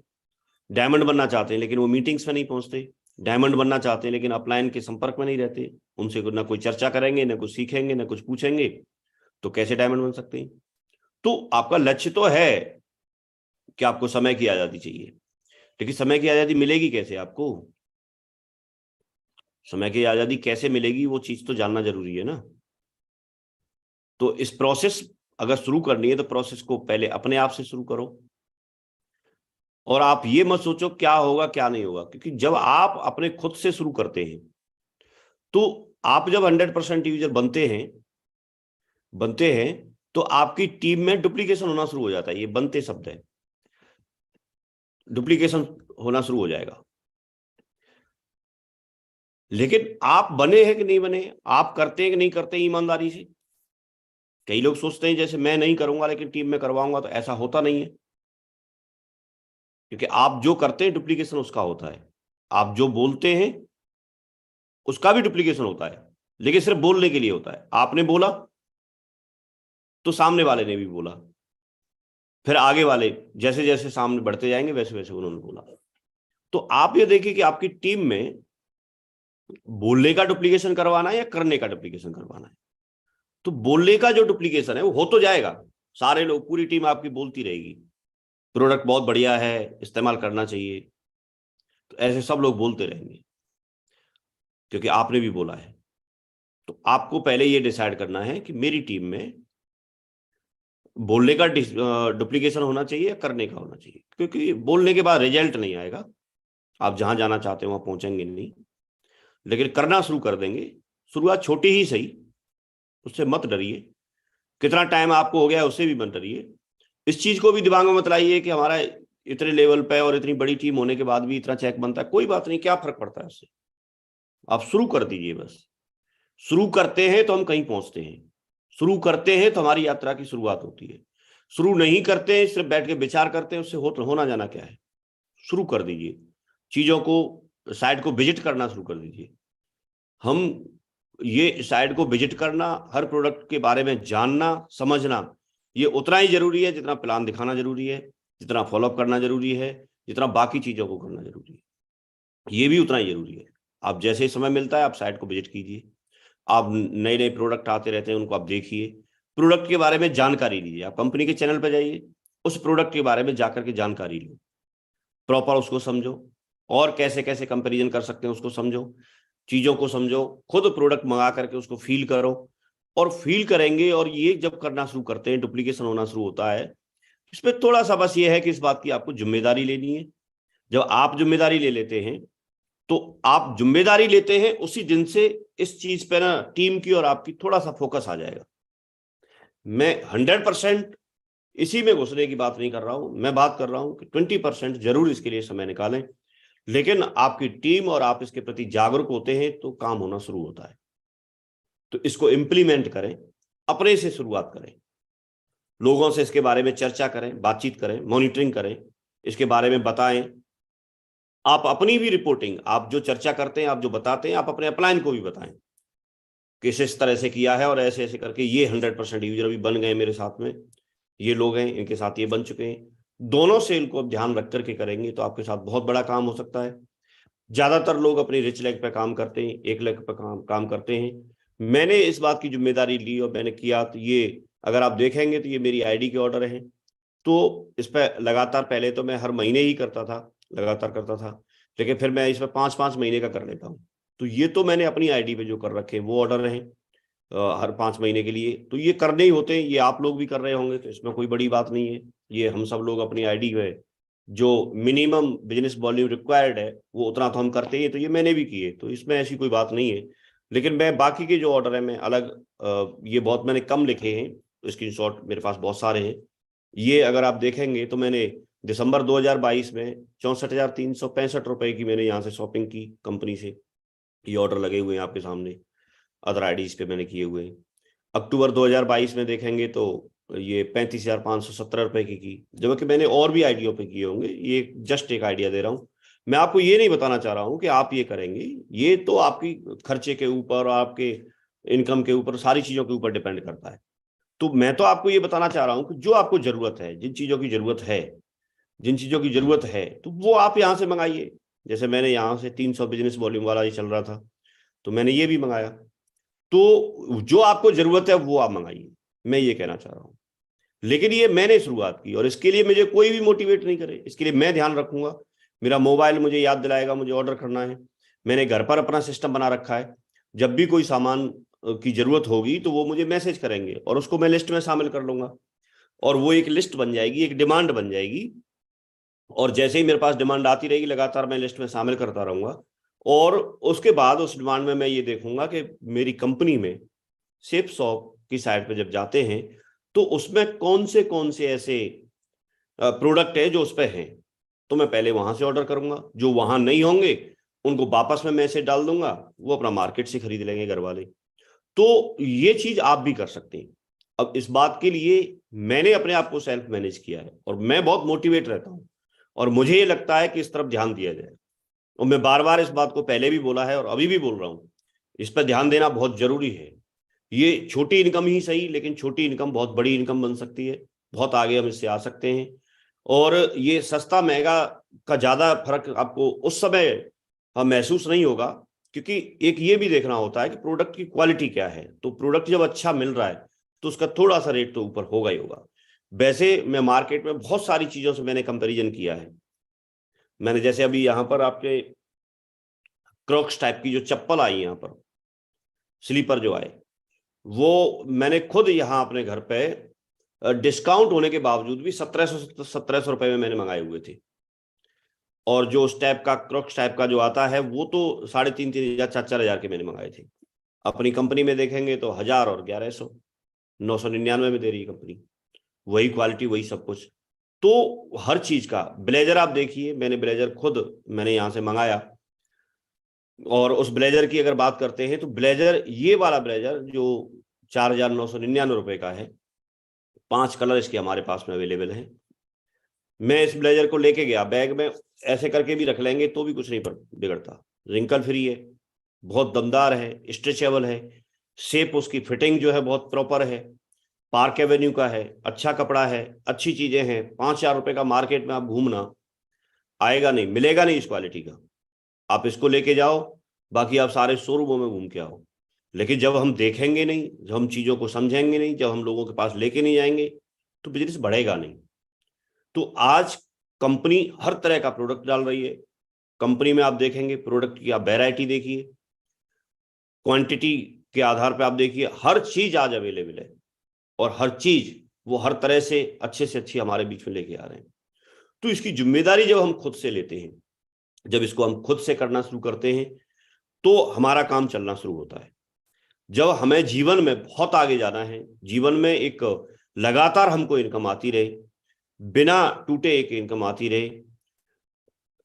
डायमंड बनना चाहते हैं लेकिन वो मीटिंग्स में नहीं पहुंचते, डायमंड बनना चाहते हैं लेकिन अपलाइन के संपर्क में नहीं रहते, उनसे ना कोई चर्चा करेंगे, ना कुछ सीखेंगे, ना कुछ पूछेंगे, तो कैसे डायमंड बन सकते हैं? तो आपका लक्ष्य तो है कि आपको समय की आजादी चाहिए, लेकिन समय की आजादी मिलेगी कैसे? आपको समय की आजादी कैसे मिलेगी वो चीज तो जानना जरूरी है ना। तो इस प्रोसेस अगर शुरू करनी है तो प्रोसेस को पहले अपने आप से शुरू करो, और आप ये मत सोचो क्या होगा क्या नहीं होगा, क्योंकि जब आप अपने खुद से शुरू करते हैं तो आप जब 100% यूजर बनते हैं तो आपकी टीम में डुप्लीकेशन होना शुरू हो जाता है। ये बनते शब्द है, डुप्लीकेशन होना शुरू हो जाएगा। लेकिन आप बने हैं कि नहीं बने, आप करते हैं कि नहीं करते ईमानदारी से? कई लोग सोचते हैं जैसे मैं नहीं करूंगा लेकिन टीम में करवाऊंगा, तो ऐसा होता नहीं है, क्योंकि आप जो करते हैं डुप्लीकेशन उसका होता है, आप जो बोलते हैं उसका भी डुप्लीकेशन होता है, लेकिन सिर्फ बोलने के लिए होता है। आपने बोला तो सामने वाले ने भी बोला, फिर आगे वाले जैसे जैसे सामने बढ़ते जाएंगे वैसे वैसे उन्होंने बोला। तो आप ये देखिए कि आपकी टीम में बोलने का डुप्लीकेशन करवाना है या करने का डुप्लीकेशन करवाना है। तो बोलने का जो डुप्लीकेशन है वो हो तो जाएगा, सारे लोग, पूरी टीम आपकी बोलती रहेगी, प्रोडक्ट बहुत बढ़िया है, इस्तेमाल करना चाहिए, तो ऐसे सब लोग बोलते रहेंगे। क्योंकि आपने भी बोला है। तो आपको पहले ये डिसाइड करना है कि मेरी टीम में बोलने का डुप्लीकेशन होना चाहिए या करने का होना चाहिए, क्योंकि बोलने के बाद रिजल्ट नहीं आएगा, आप जहां जाना चाहते हो वहां पहुंचेंगे नहीं। लेकिन करना शुरू कर देंगे, शुरुआत छोटी ही सही, उससे मत डरिए। कितना टाइम आपको हो गया उससे भी मत डरिए। इस चीज को भी दिमाग में मत लाइए कि हमारा इतने लेवल पे और इतनी बड़ी टीम होने के बाद भी इतना चेक बनता है। कोई बात नहीं, क्या फर्क पड़ता है उससे, आप शुरू कर दीजिए। बस शुरू करते हैं तो हम कहीं पहुंचते हैं, शुरू करते हैं तो हमारी यात्रा की शुरुआत होती है। शुरू नहीं करते हैं, सिर्फ बैठ के विचार करते हैं, उससे होना जाना क्या है। शुरू कर दीजिए, चीजों को, साइट को विजिट करना शुरू कर दीजिए। हम ये साइट को विजिट करना, हर प्रोडक्ट के बारे में जानना समझना, ये उतना ही जरूरी है जितना प्लान दिखाना जरूरी है, जितना फॉलोअप करना जरूरी है, जितना बाकी चीजों को करना जरूरी है, ये भी उतना ही जरूरी है। आप जैसे ही समय मिलता है आप साइट को विजिट कीजिए, आप नए नए प्रोडक्ट आते रहते हैं उनको आप देखिए, प्रोडक्ट के बारे में जानकारी लीजिए। आप कंपनी के चैनल पर जाइए, उस प्रोडक्ट के बारे में जाकर के जानकारी लो, प्रॉपर उसको समझो, और कैसे कैसे कंपैरिजन कर सकते हैं उसको समझो, चीजों को समझो, खुद प्रोडक्ट मंगा करके उसको फील करो। और फील करेंगे, और ये जब करना शुरू करते हैं डुप्लीकेशन होना शुरू होता है। इसमें थोड़ा सा बस ये है कि इस बात की आपको जिम्मेदारी लेनी है। जब आप जिम्मेदारी ले लेते हैं तो आप जिम्मेदारी लेते हैं उसी दिन से इस चीज पे ना टीम की और आपकी थोड़ा सा फोकस आ जाएगा। मैं 100% इसी में घुसने की बात नहीं कर रहा हूं, मैं बात कर रहा हूं कि 20% जरूर इसके लिए समय निकालें। लेकिन आपकी टीम और आप इसके प्रति जागरूक होते हैं तो काम होना शुरू होता है। तो इसको इंप्लीमेंट करें, अपने से शुरुआत करें, लोगों से इसके बारे में चर्चा करें, बातचीत करें, मॉनिटरिंग करें, इसके बारे में बताएं। आप अपनी भी रिपोर्टिंग, आप जो चर्चा करते हैं, आप जो बताते हैं, आप अपने अपलाइन को भी बताएं कि इस तरह से किया है और ऐसे ऐसे करके ये 100% यूजर अभी बन गए मेरे साथ में, ये लोग हैं इनके साथ ये बन चुके हैं। दोनों से इनको ध्यान रख करके करेंगे तो आपके साथ बहुत बड़ा काम हो सकता है। ज्यादातर लोग अपनी रिच लेग पे काम करते हैं, एक लेग पे काम करते हैं। मैंने इस बात की जिम्मेदारी ली और मैंने किया। तो ये अगर आप देखेंगे तो ये मेरी आईडी के ऑर्डर हैं। तो इस पर लगातार, पहले तो मैं हर महीने ही करता था, लगातार करता था, लेकिन फिर मैं इस पर 5-5 महीने का कर लेता हूँ। तो ये तो मैंने अपनी आईडी पे जो कर रखे हैं वो ऑर्डर हैं हर 5 महीने के लिए। तो ये करने ही होते हैं, ये आप लोग भी कर रहे होंगे, तो इसमें कोई बड़ी बात नहीं है। ये हम सब लोग अपनी आईडी में जो मिनिमम बिजनेस वॉल्यूम रिक्वायर्ड है वो उतना तो हम करते ही हैं। तो ये मैंने भी किए, तो इसमें ऐसी कोई बात नहीं है। लेकिन मैं बाकी के जो ऑर्डर है मैं अलग, ये बहुत मैंने कम लिखे हैं, स्क्रीनशॉट मेरे पास बहुत सारे हैं। ये अगर आप देखेंगे तो मैंने दिसंबर 2022 में 64,365 रुपए की मैंने यहाँ से शॉपिंग की कंपनी से। ये ऑर्डर लगे हुए हैं आपके सामने, अदर आईडीज पे मैंने किए हुए हैं। अक्टूबर 2022 में देखेंगे तो ये 35,517 रुपए की, जबकि मैंने और भी आईडियो पे किए होंगे। ये जस्ट एक आइडिया दे रहा हूँ, मैं आपको ये नहीं बताना चाह रहा हूँ कि आप ये करेंगे। ये तो आपकी खर्चे के ऊपर, आपके इनकम के ऊपर, सारी चीजों के ऊपर डिपेंड करता है। तो मैं तो आपको ये बताना चाह रहा हूँ कि जो आपको जरूरत है, जिन चीजों की जरूरत है तो वो आप यहाँ से मंगाइए। जैसे मैंने यहाँ से 300 बिजनेस वॉल्यूम वाला ये चल रहा था तो मैंने ये भी मंगाया। तो जो आपको जरूरत है वो आप मंगाइए, मैं ये कहना चाह रहा हूँ। लेकिन ये मैंने शुरुआत की और इसके लिए मुझे कोई भी मोटिवेट नहीं करे, इसके लिए मैं ध्यान रखूंगा। मेरा मोबाइल मुझे याद दिलाएगा मुझे ऑर्डर करना है। मैंने घर पर अपना सिस्टम बना रखा है, जब भी कोई सामान की जरूरत होगी तो वो मुझे मैसेज करेंगे और उसको मैं लिस्ट में शामिल कर लूंगा, और वो एक लिस्ट बन जाएगी, एक डिमांड बन जाएगी। और जैसे ही मेरे पास डिमांड आती रहेगी लगातार मैं लिस्ट में शामिल करता रहूंगा। और उसके बाद उस डिमांड में मैं ये देखूंगा कि मेरी कंपनी में सेफ शॉप की साइट पे जब जाते हैं तो उसमें कौन से ऐसे प्रोडक्ट है जो उस पर हैं, तो मैं पहले वहां से ऑर्डर करूंगा। जो वहां नहीं होंगे उनको वापस में मैसेज डाल दूंगा, वो अपना मार्केट से खरीद लेंगे घर वाले। तो ये चीज आप भी कर सकते हैं। अब इस बात के लिए मैंने अपने आप को सेल्फ मैनेज किया है और मैं बहुत मोटिवेट रहता हूं, और मुझे ये लगता है कि इस तरफ ध्यान दिया जाए। और मैं बार बार इस बात को पहले भी बोला है और अभी भी बोल रहा हूं, इस पर ध्यान देना बहुत जरूरी है। ये छोटी इनकम ही सही, लेकिन छोटी इनकम बहुत बड़ी इनकम बन सकती है, बहुत आगे हम इससे आ सकते हैं। और ये सस्ता महंगा का ज्यादा फर्क आपको उस समय महसूस नहीं होगा, क्योंकि एक ये भी देखना होता है कि प्रोडक्ट की क्वालिटी क्या है। तो प्रोडक्ट जब अच्छा मिल रहा है तो उसका थोड़ा सा रेट तो ऊपर होगा ही होगा। वैसे मैं मार्केट में बहुत सारी चीजों से मैंने कंपैरिजन किया है। मैंने जैसे अभी यहाँ पर आपके क्रॉक्स टाइप की जो चप्पल आई यहाँ पर, स्लीपर जो आए, वो मैंने खुद यहाँ अपने घर पे डिस्काउंट होने के बावजूद भी 1700 रुपए में मैंने मंगाए हुए थे। और जो उस टाइप का क्रॉक्स टाइप का जो आता है वो तो 3,500 4,000 4,000 के मैंने मंगाए थे। अपनी कंपनी में देखेंगे तो 1000 और 1100, 999 में दे रही है कंपनी, वही क्वालिटी वही सब कुछ। तो हर चीज का ब्लेजर आप देखिए, मैंने ब्लेजर खुद मैंने यहाँ से मंगाया। और उस ब्लेजर की अगर बात करते हैं तो ब्लेजर, ये वाला ब्लेजर जो 4,999 रुपए का है, 5 कलर इसके हमारे पास में अवेलेबल हैं। मैं इस ब्लेजर को लेके गया, बैग में ऐसे करके भी रख लेंगे तो भी कुछ नहीं बिगड़ता, रिंकल फ्री है, बहुत दमदार है, स्ट्रेचेबल है, शेप उसकी फिटिंग जो है बहुत प्रॉपर है, पार्क एवेन्यू का है, अच्छा कपड़ा है, अच्छी चीजें हैं। 5,000 रुपए का मार्केट में आप घूमना आएगा नहीं, मिलेगा नहीं इस क्वालिटी का। आप इसको लेके जाओ, बाकी आप सारे शोरूमों में घूम के आओ, लेकिन जब हम देखेंगे नहीं, जब हम चीजों को समझेंगे नहीं, जब हम लोगों के पास लेके नहीं जाएंगे तो बिजनेस बढ़ेगा नहीं। तो आज कंपनी हर तरह का प्रोडक्ट डाल रही है। कंपनी में आप देखेंगे प्रोडक्ट की आप वैरायटी देखिए, क्वांटिटी के आधार पर आप देखिए, हर चीज आज अवेलेबल है और हर चीज वो हर तरह से अच्छी हमारे बीच में लेके आ रहे हैं। तो इसकी जिम्मेदारी जब हम खुद से लेते हैं, जब इसको हम खुद से करना शुरू करते हैं तो हमारा काम चलना शुरू होता है। जब हमें जीवन में बहुत आगे जाना है, जीवन में एक लगातार हमको इनकम आती रहे, बिना टूटे एक इनकम आती रहे,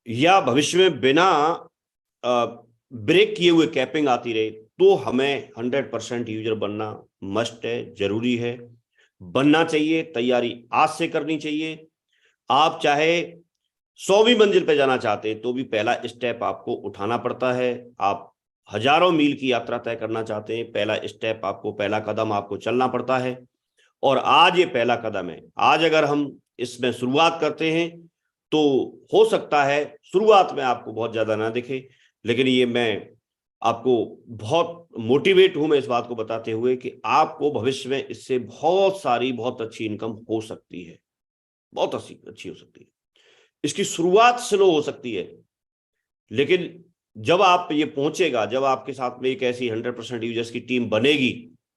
या भविष्य में बिना ब्रेक किए हुए कैपिंग आती रहे, तो हमें 100% यूजर बनना मस्ट है, जरूरी है, बनना चाहिए। तैयारी आज से करनी चाहिए। आप चाहे 100वीं मंजिल पे जाना चाहते हैं तो भी पहला स्टेप आपको उठाना पड़ता है। आप हजारों मील की यात्रा तय करना चाहते हैं, पहला स्टेप आपको, पहला कदम आपको चलना पड़ता है। और आज ये पहला कदम है। आज अगर हम इसमें शुरुआत करते हैं तो हो सकता है शुरुआत में आपको बहुत ज्यादा ना दिखे, लेकिन ये मैं आपको बहुत मोटिवेट हूं मैं इस बात को बताते हुए कि आपको भविष्य में इससे बहुत सारी बहुत अच्छी इनकम हो सकती है, बहुत अच्छी हो सकती है। इसकी शुरुआत स्लो हो सकती है, लेकिन जब आप ये पहुंचेगा, जब आपके साथ में एक ऐसी 100% यूजर्स की टीम बनेगी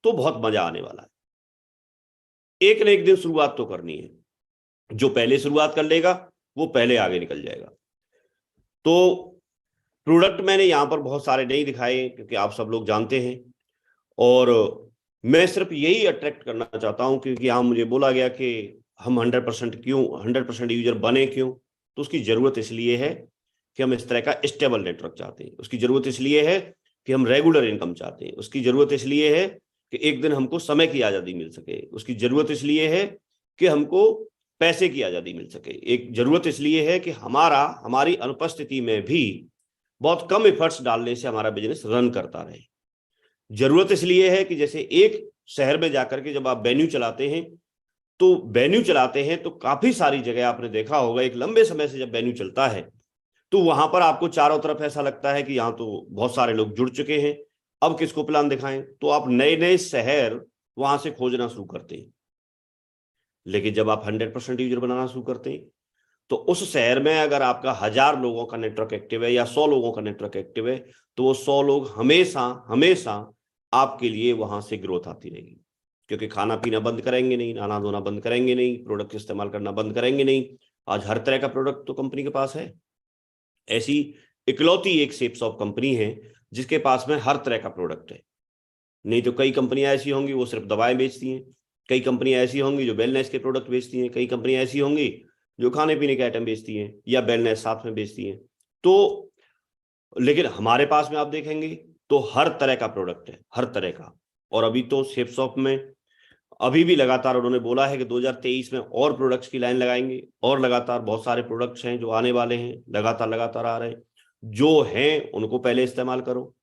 तो बहुत मजा आने वाला है। एक न एक दिन शुरुआत तो करनी है, जो पहले शुरुआत कर लेगा वो पहले आगे निकल जाएगा। तो प्रोडक्ट मैंने यहां पर बहुत सारे नहीं दिखाए क्योंकि आप सब लोग जानते हैं, और मैं सिर्फ यही अट्रैक्ट करना चाहता हूं क्योंकि यहां मुझे बोला गया कि हम 100% यूजर बने क्यों। तो उसकी जरूरत इसलिए है कि हम इस तरह का स्टेबल नेटवर्क चाहते हैं, उसकी जरूरत इसलिए है कि हम रेगुलर इनकम चाहते हैं, उसकी जरूरत इसलिए है कि एक दिन हमको समय की आजादी मिल सके, उसकी जरूरत इसलिए है कि हमको पैसे की आजादी मिल सके, एक जरूरत इसलिए है कि हमारी अनुपस्थिति में भी बहुत कम एफर्ट्स डालने से हमारा बिजनेस रन करता रहे। जरूरत इसलिए है कि जैसे एक शहर में जाकर के जब आप वेन्यू चलाते हैं तो काफी सारी जगह आपने देखा होगा, एक लंबे समय से जब वेन्यू चलता है तो वहां पर आपको चारों तरफ ऐसा लगता है कि यहाँ तो बहुत सारे लोग जुड़ चुके हैं, अब किसको प्लान दिखाएं। तो आप नए नए शहर वहां से खोजना शुरू करते हैं। लेकिन जब आप 100% यूजर बनाना शुरू करते हैं तो उस शहर में अगर आपका 1000 लोगों का नेटवर्क एक्टिव है या 100 लोगों का नेटवर्क एक्टिव है तो वो 100 लोग हमेशा आपके लिए वहां से ग्रोथ आती रहेगी, क्योंकि खाना पीना बंद करेंगे नहीं, नहाना धोना बंद करेंगे नहीं, प्रोडक्ट इस्तेमाल करना बंद करेंगे नहीं। आज हर तरह का प्रोडक्ट तो कंपनी के पास है। ऐसी इकलौती एक शेप्सऑफ्ट कंपनी है जिसके पास में हर तरह का प्रोडक्ट है। नहीं तो कई कंपनियां ऐसी होंगी वो सिर्फ दवाएं बेचती हैं, कई कंपनियां ऐसी होंगी जो वेलनेस के प्रोडक्ट बेचती हैं, कई कंपनियां ऐसी होंगी जो खाने पीने के आइटम बेचती हैं या वेलनेस साथ में बेचती हैं। तो लेकिन हमारे पास में आप देखेंगे तो हर तरह का प्रोडक्ट है, हर तरह का। और अभी तो शेप्सऑफ्ट में अभी भी लगातार उन्होंने बोला है कि 2023 में और प्रोडक्ट्स की लाइन लगाएंगे, और लगातार बहुत सारे प्रोडक्ट्स हैं जो आने वाले हैं, लगातार आ रहे हैं। जो हैं उनको पहले इस्तेमाल करो,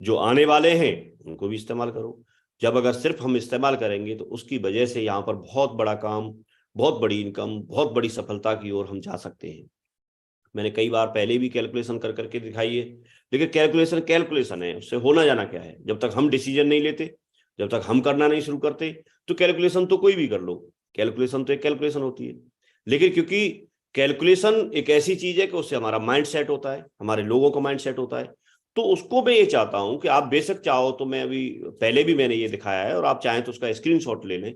जो आने वाले हैं उनको भी इस्तेमाल करो। जब अगर सिर्फ हम इस्तेमाल करेंगे तो उसकी वजह से यहाँ पर बहुत बड़ा काम, बहुत बड़ी इनकम, बहुत बड़ी सफलता की ओर हम जा सकते हैं। मैंने कई बार पहले भी कैलकुलेशन कर करके दिखाई है, लेकिन कैलकुलेशन है, उससे होना जाना क्या है। जब तक हम डिसीजन नहीं लेते, जब तक हम करना नहीं शुरू करते तो कैलकुलेशन तो कोई भी कर लो, कैलकुलेशन तो एक कैलकुलेशन होती है। लेकिन क्योंकि कैलकुलेशन एक ऐसी चीज है कि उससे हमारा माइंड सेट होता है, हमारे लोगों का माइंड सेट होता है। तो उसको मैं ये चाहता हूं कि आप बेशक चाहो तो मैं अभी पहले भी मैंने ये दिखाया है, और आप चाहें तो उसका स्क्रीनशॉट ले लें,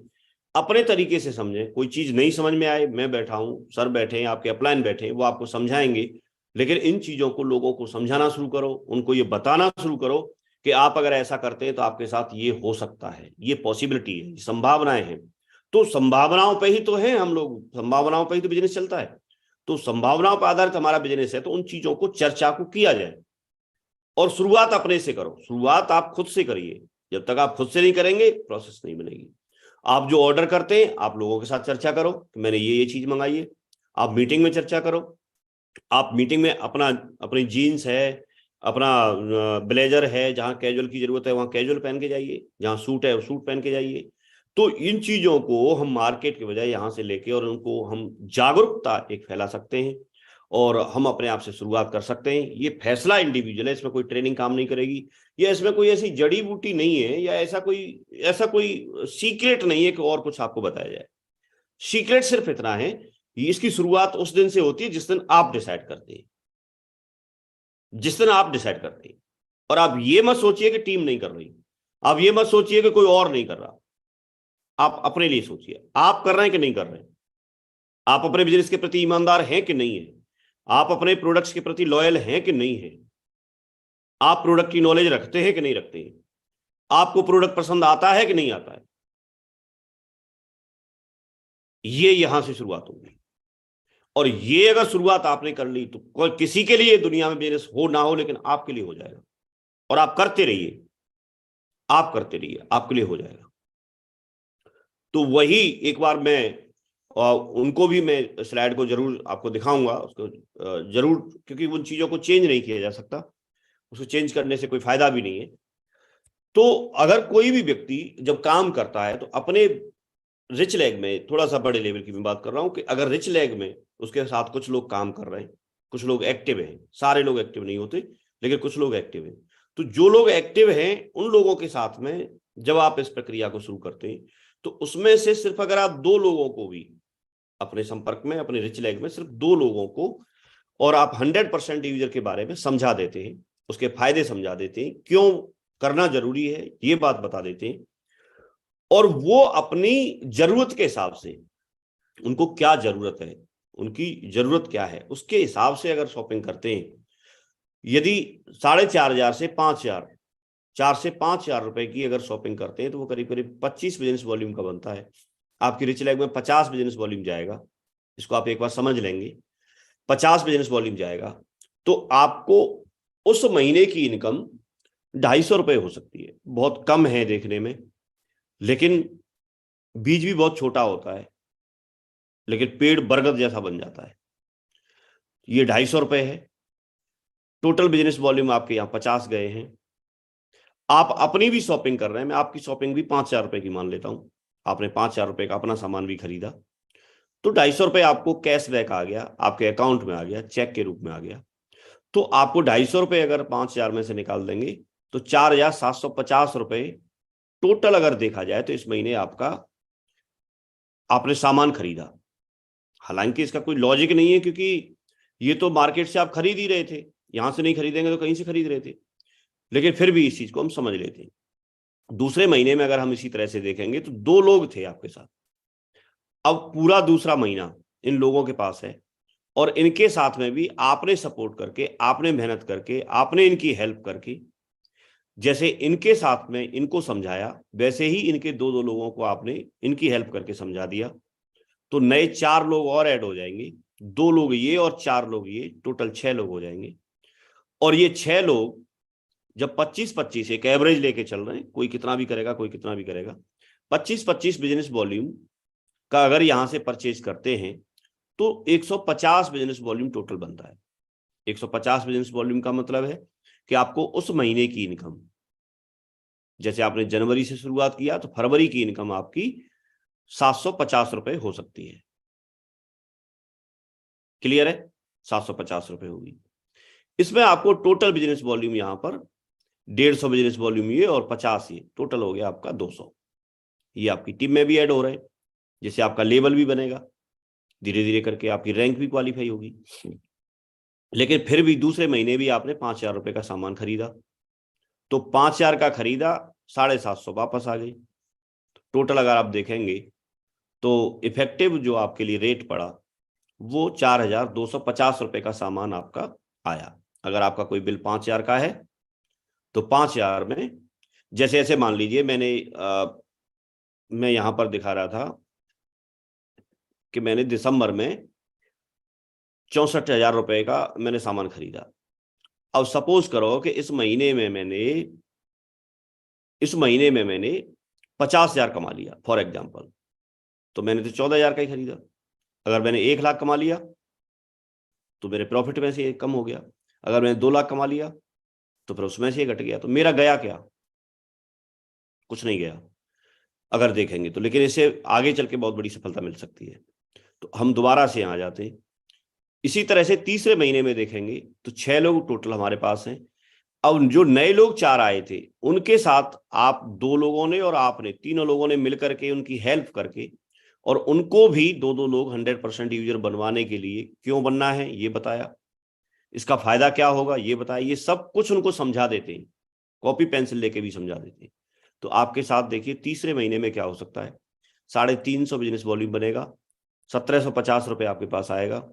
अपने तरीके से समझें। कोई चीज नहीं समझ में आए, मैं बैठा हूं, सर बैठे हैं, आपके अपलाइन बैठे हैं, वो आपको समझाएंगे। लेकिन इन चीजों को लोगों को समझाना शुरू करो, उनको ये बताना शुरू करो कि आप अगर ऐसा करते हैं तो आपके साथ ये हो सकता है, ये पॉसिबिलिटी है, संभावनाएं हैं। तो संभावनाओं पे ही तो है हम लोग, संभावनाओं पे ही तो बिजनेस चलता है। तो संभावनाओं पर आधारित हमारा बिजनेस है, तो उन चीजों को चर्चा को किया जाए। और शुरुआत अपने से करो, शुरुआत आप खुद से करिए। जब तक आप खुद से नहीं करेंगे प्रोसेस नहीं बनेगी। आप जो ऑर्डर करते हैं आप लोगों के साथ चर्चा करो कि मैंने ये चीज मंगाई है। आप मीटिंग में चर्चा करो। आप मीटिंग में अपनी जीन्स है, अपना ब्लेजर है, जहां कैजुअल की जरूरत है वहां कैजुअल पहन के जाइए, जहां सूट है वो सूट पहन के जाइए। तो इन चीजों को हम मार्केट के बजाय यहां से लेके और उनको हम जागरूकता एक फैला सकते हैं, और हम अपने आप से शुरुआत कर सकते हैं। ये फैसला इंडिविजुअल है, इसमें कोई ट्रेनिंग काम नहीं करेगी, या इसमें कोई ऐसी जड़ी बूटी नहीं है, या ऐसा कोई सीक्रेट नहीं है कि और कुछ आपको बताया जाए। सीक्रेट सिर्फ इतना है, इसकी शुरुआत उस दिन से होती है जिस दिन आप डिसाइड करते हैं, जिस दिन आप डिसाइड करते हैं। और आप ये मत सोचिए कि टीम नहीं कर रही, आप ये मत सोचिए कि कोई और नहीं कर रहा। आप अपने लिए सोचिए, आप कर रहे हैं कि नहीं कर रहे हैं, आप अपने बिजनेस के प्रति ईमानदार हैं कि नहीं है, आप अपने प्रोडक्ट्स के प्रति लॉयल हैं कि नहीं है, आप प्रोडक्ट की नॉलेज रखते हैं कि नहीं रखते हैं, आपको प्रोडक्ट पसंद आता है कि नहीं आता है। ये यहां से शुरुआत होगी। और ये अगर शुरुआत आपने कर ली तो कोई किसी के लिए दुनिया में बिजनेस हो ना हो, लेकिन आपके लिए हो जाएगा। और आप करते रहिए, आप करते रहिए, आपके लिए हो जाएगा। तो वही एक बार मैं उनको भी मैं स्लाइड को जरूर आपको दिखाऊंगा, उसको जरूर, क्योंकि उन चीजों को चेंज नहीं किया जा सकता, उसको चेंज करने से कोई फायदा भी नहीं है। तो अगर कोई भी व्यक्ति जब काम करता है तो अपने रिच लेग में, थोड़ा सा बड़े लेवल की मैं बात कर रहा हूं, कि अगर रिच लेग में उसके साथ कुछ लोग काम कर रहे हैं, कुछ लोग एक्टिव हैं, सारे लोग एक्टिव नहीं होते लेकिन कुछ लोग एक्टिव हैं। तो जो लोग एक्टिव हैं उन लोगों के साथ में जब आप इस प्रक्रिया को शुरू करते हैं, तो उसमें से सिर्फ अगर आप 2 लोगों को भी अपने संपर्क में, अपने रिच लेग में सिर्फ 2 लोगों को, और आप 100% यूजर के बारे में समझा देते हैं, उसके फायदे समझा देते हैं, क्यों करना जरूरी है ये बात बता देते हैं, और वो अपनी जरूरत के हिसाब से, उनको क्या जरूरत है, उनकी जरूरत क्या है, उसके हिसाब से अगर शॉपिंग करते हैं, यदि 4,500 से 5,000, 4 से 5,000 रुपए की अगर शॉपिंग करते हैं, तो वो करीब करीब 25 बिजनेस वॉल्यूम का बनता है। आपकी रिच लेग में 50 बिजनेस वॉल्यूम जाएगा, इसको आप एक बार समझ लेंगे, 50 बिजनेस वॉल्यूम जाएगा, तो आपको उस महीने की इनकम 250 रुपए हो सकती है। बहुत कम है देखने में, लेकिन बीज भी बहुत छोटा होता है, लेकिन पेड़ बरगद जैसा बन जाता है। ये 250 रुपए है। टोटल बिजनेस वॉल्यूम आपके यहाँ 50 गए हैं। आप अपनी भी शॉपिंग कर रहे हैं, मैं आपकी शॉपिंग भी 5,000 रुपए की मान लेता हूं, आपने 5,000 रुपए का अपना सामान भी खरीदा, तो 250 रुपए आपको कैशबैक आ गया, आपके अकाउंट में आ गया, चेक के रूप में आ गया। तो आपको 250 रुपए अगर 5,000 में से निकाल देंगे तो 4,750 रुपए टोटल अगर देखा जाए तो इस महीने आपने सामान खरीदा। हालांकि इसका कोई लॉजिक नहीं है, क्योंकि ये तो मार्केट से आप खरीद ही रहे थे, यहां से नहीं खरीदेंगे तो कहीं से खरीद रहे थे, लेकिन फिर भी इस चीज को हम समझ लेते हैं। दूसरे महीने में अगर हम इसी तरह से देखेंगे तो 2 लोग थे आपके साथ, अब पूरा दूसरा महीना इन लोगों के पास है, और इनके साथ में भी आपने सपोर्ट करके, आपने मेहनत करके, आपने इनकी हेल्प करके, जैसे इनके साथ में इनको समझाया, वैसे ही इनके 2 लोगों को आपने इनकी हेल्प करके समझा दिया, तो नए 4 लोग और ऐड हो जाएंगे, 2 लोग ये और 4 लोग ये, टोटल 6 लोग हो जाएंगे। और ये 6 लोग जब 25-25 एक एवरेज लेके चल रहे हैं, कोई कितना भी करेगा, कोई कितना भी करेगा, 25-25 बिजनेस वॉल्यूम का अगर यहां से परचेज करते हैं तो 150 बिजनेस वॉल्यूम टोटल बनता है। 150 बिजनेस वॉल्यूम का मतलब है कि आपको उस महीने की इनकम, जैसे आपने जनवरी से शुरुआत किया तो फरवरी की इनकम आपकी 750 रुपए हो सकती है। क्लियर है? 750 रुपए होगी। इसमें आपको टोटल बिजनेस वॉल्यूम यहां पर 150 बिजनेस वॉल्यूम ये और 50 ये, टोटल हो गया आपका 200। ये आपकी टीम में भी ऐड हो रहे हैं, जिससे आपका लेवल भी बनेगा। धीरे धीरे करके आपकी रैंक भी क्वालिफाई होगी। लेकिन फिर भी दूसरे महीने भी आपने 5,000 रुपए का सामान खरीदा, तो 5,000 का खरीदा, 750 वापस आ गई। टोटल अगर आप देखेंगे तो इफेक्टिव जो आपके लिए रेट पड़ा वो 4,250 रुपए का सामान आपका आया। अगर आपका कोई बिल 5,000 का है तो 5,000 में जैसे ऐसे मान लीजिए मैं यहां पर दिखा रहा था कि मैंने दिसंबर में 64,000 रुपए का मैंने सामान खरीदा। अब सपोज करो कि इस महीने में मैंने 50,000 कमा लिया फॉर एग्जाम्पल, तो मैंने तो 14,000 का ही खरीदा। अगर मैंने 1 लाख कमा लिया तो मेरे प्रॉफिट में से ये कम हो गया। अगर मैंने 2 लाख कमा लिया तो फिर उसमें से ये घट गया। तो मेरा गया क्या? कुछ नहीं गया अगर देखेंगे तो। लेकिन इससे आगे चल के बहुत बड़ी सफलता मिल सकती है। तो हम दोबारा से यहाँ जाते हैं। इसी तरह से तीसरे महीने में देखेंगे तो 6 लोग टोटल हमारे पास हैं। अब जो नए लोग 4 आए थे उनके साथ आप 2 लोगों ने और आपने, तीनों लोगों ने मिलकर के उनकी हेल्प करके और उनको भी 2-2 लोग 100% यूजर बनवाने के लिए क्यों बनना है ये बताया, इसका फायदा क्या होगा ये बताया। ये सब कुछ उनको समझा देते हैं, कॉपी पेंसिल लेके भी समझा देते हैं। तो आपके साथ देखिए तीसरे महीने में क्या हो सकता है, 350 बिजनेस वॉल्यूम बनेगा, 1,750 रुपए आपके पास आएगा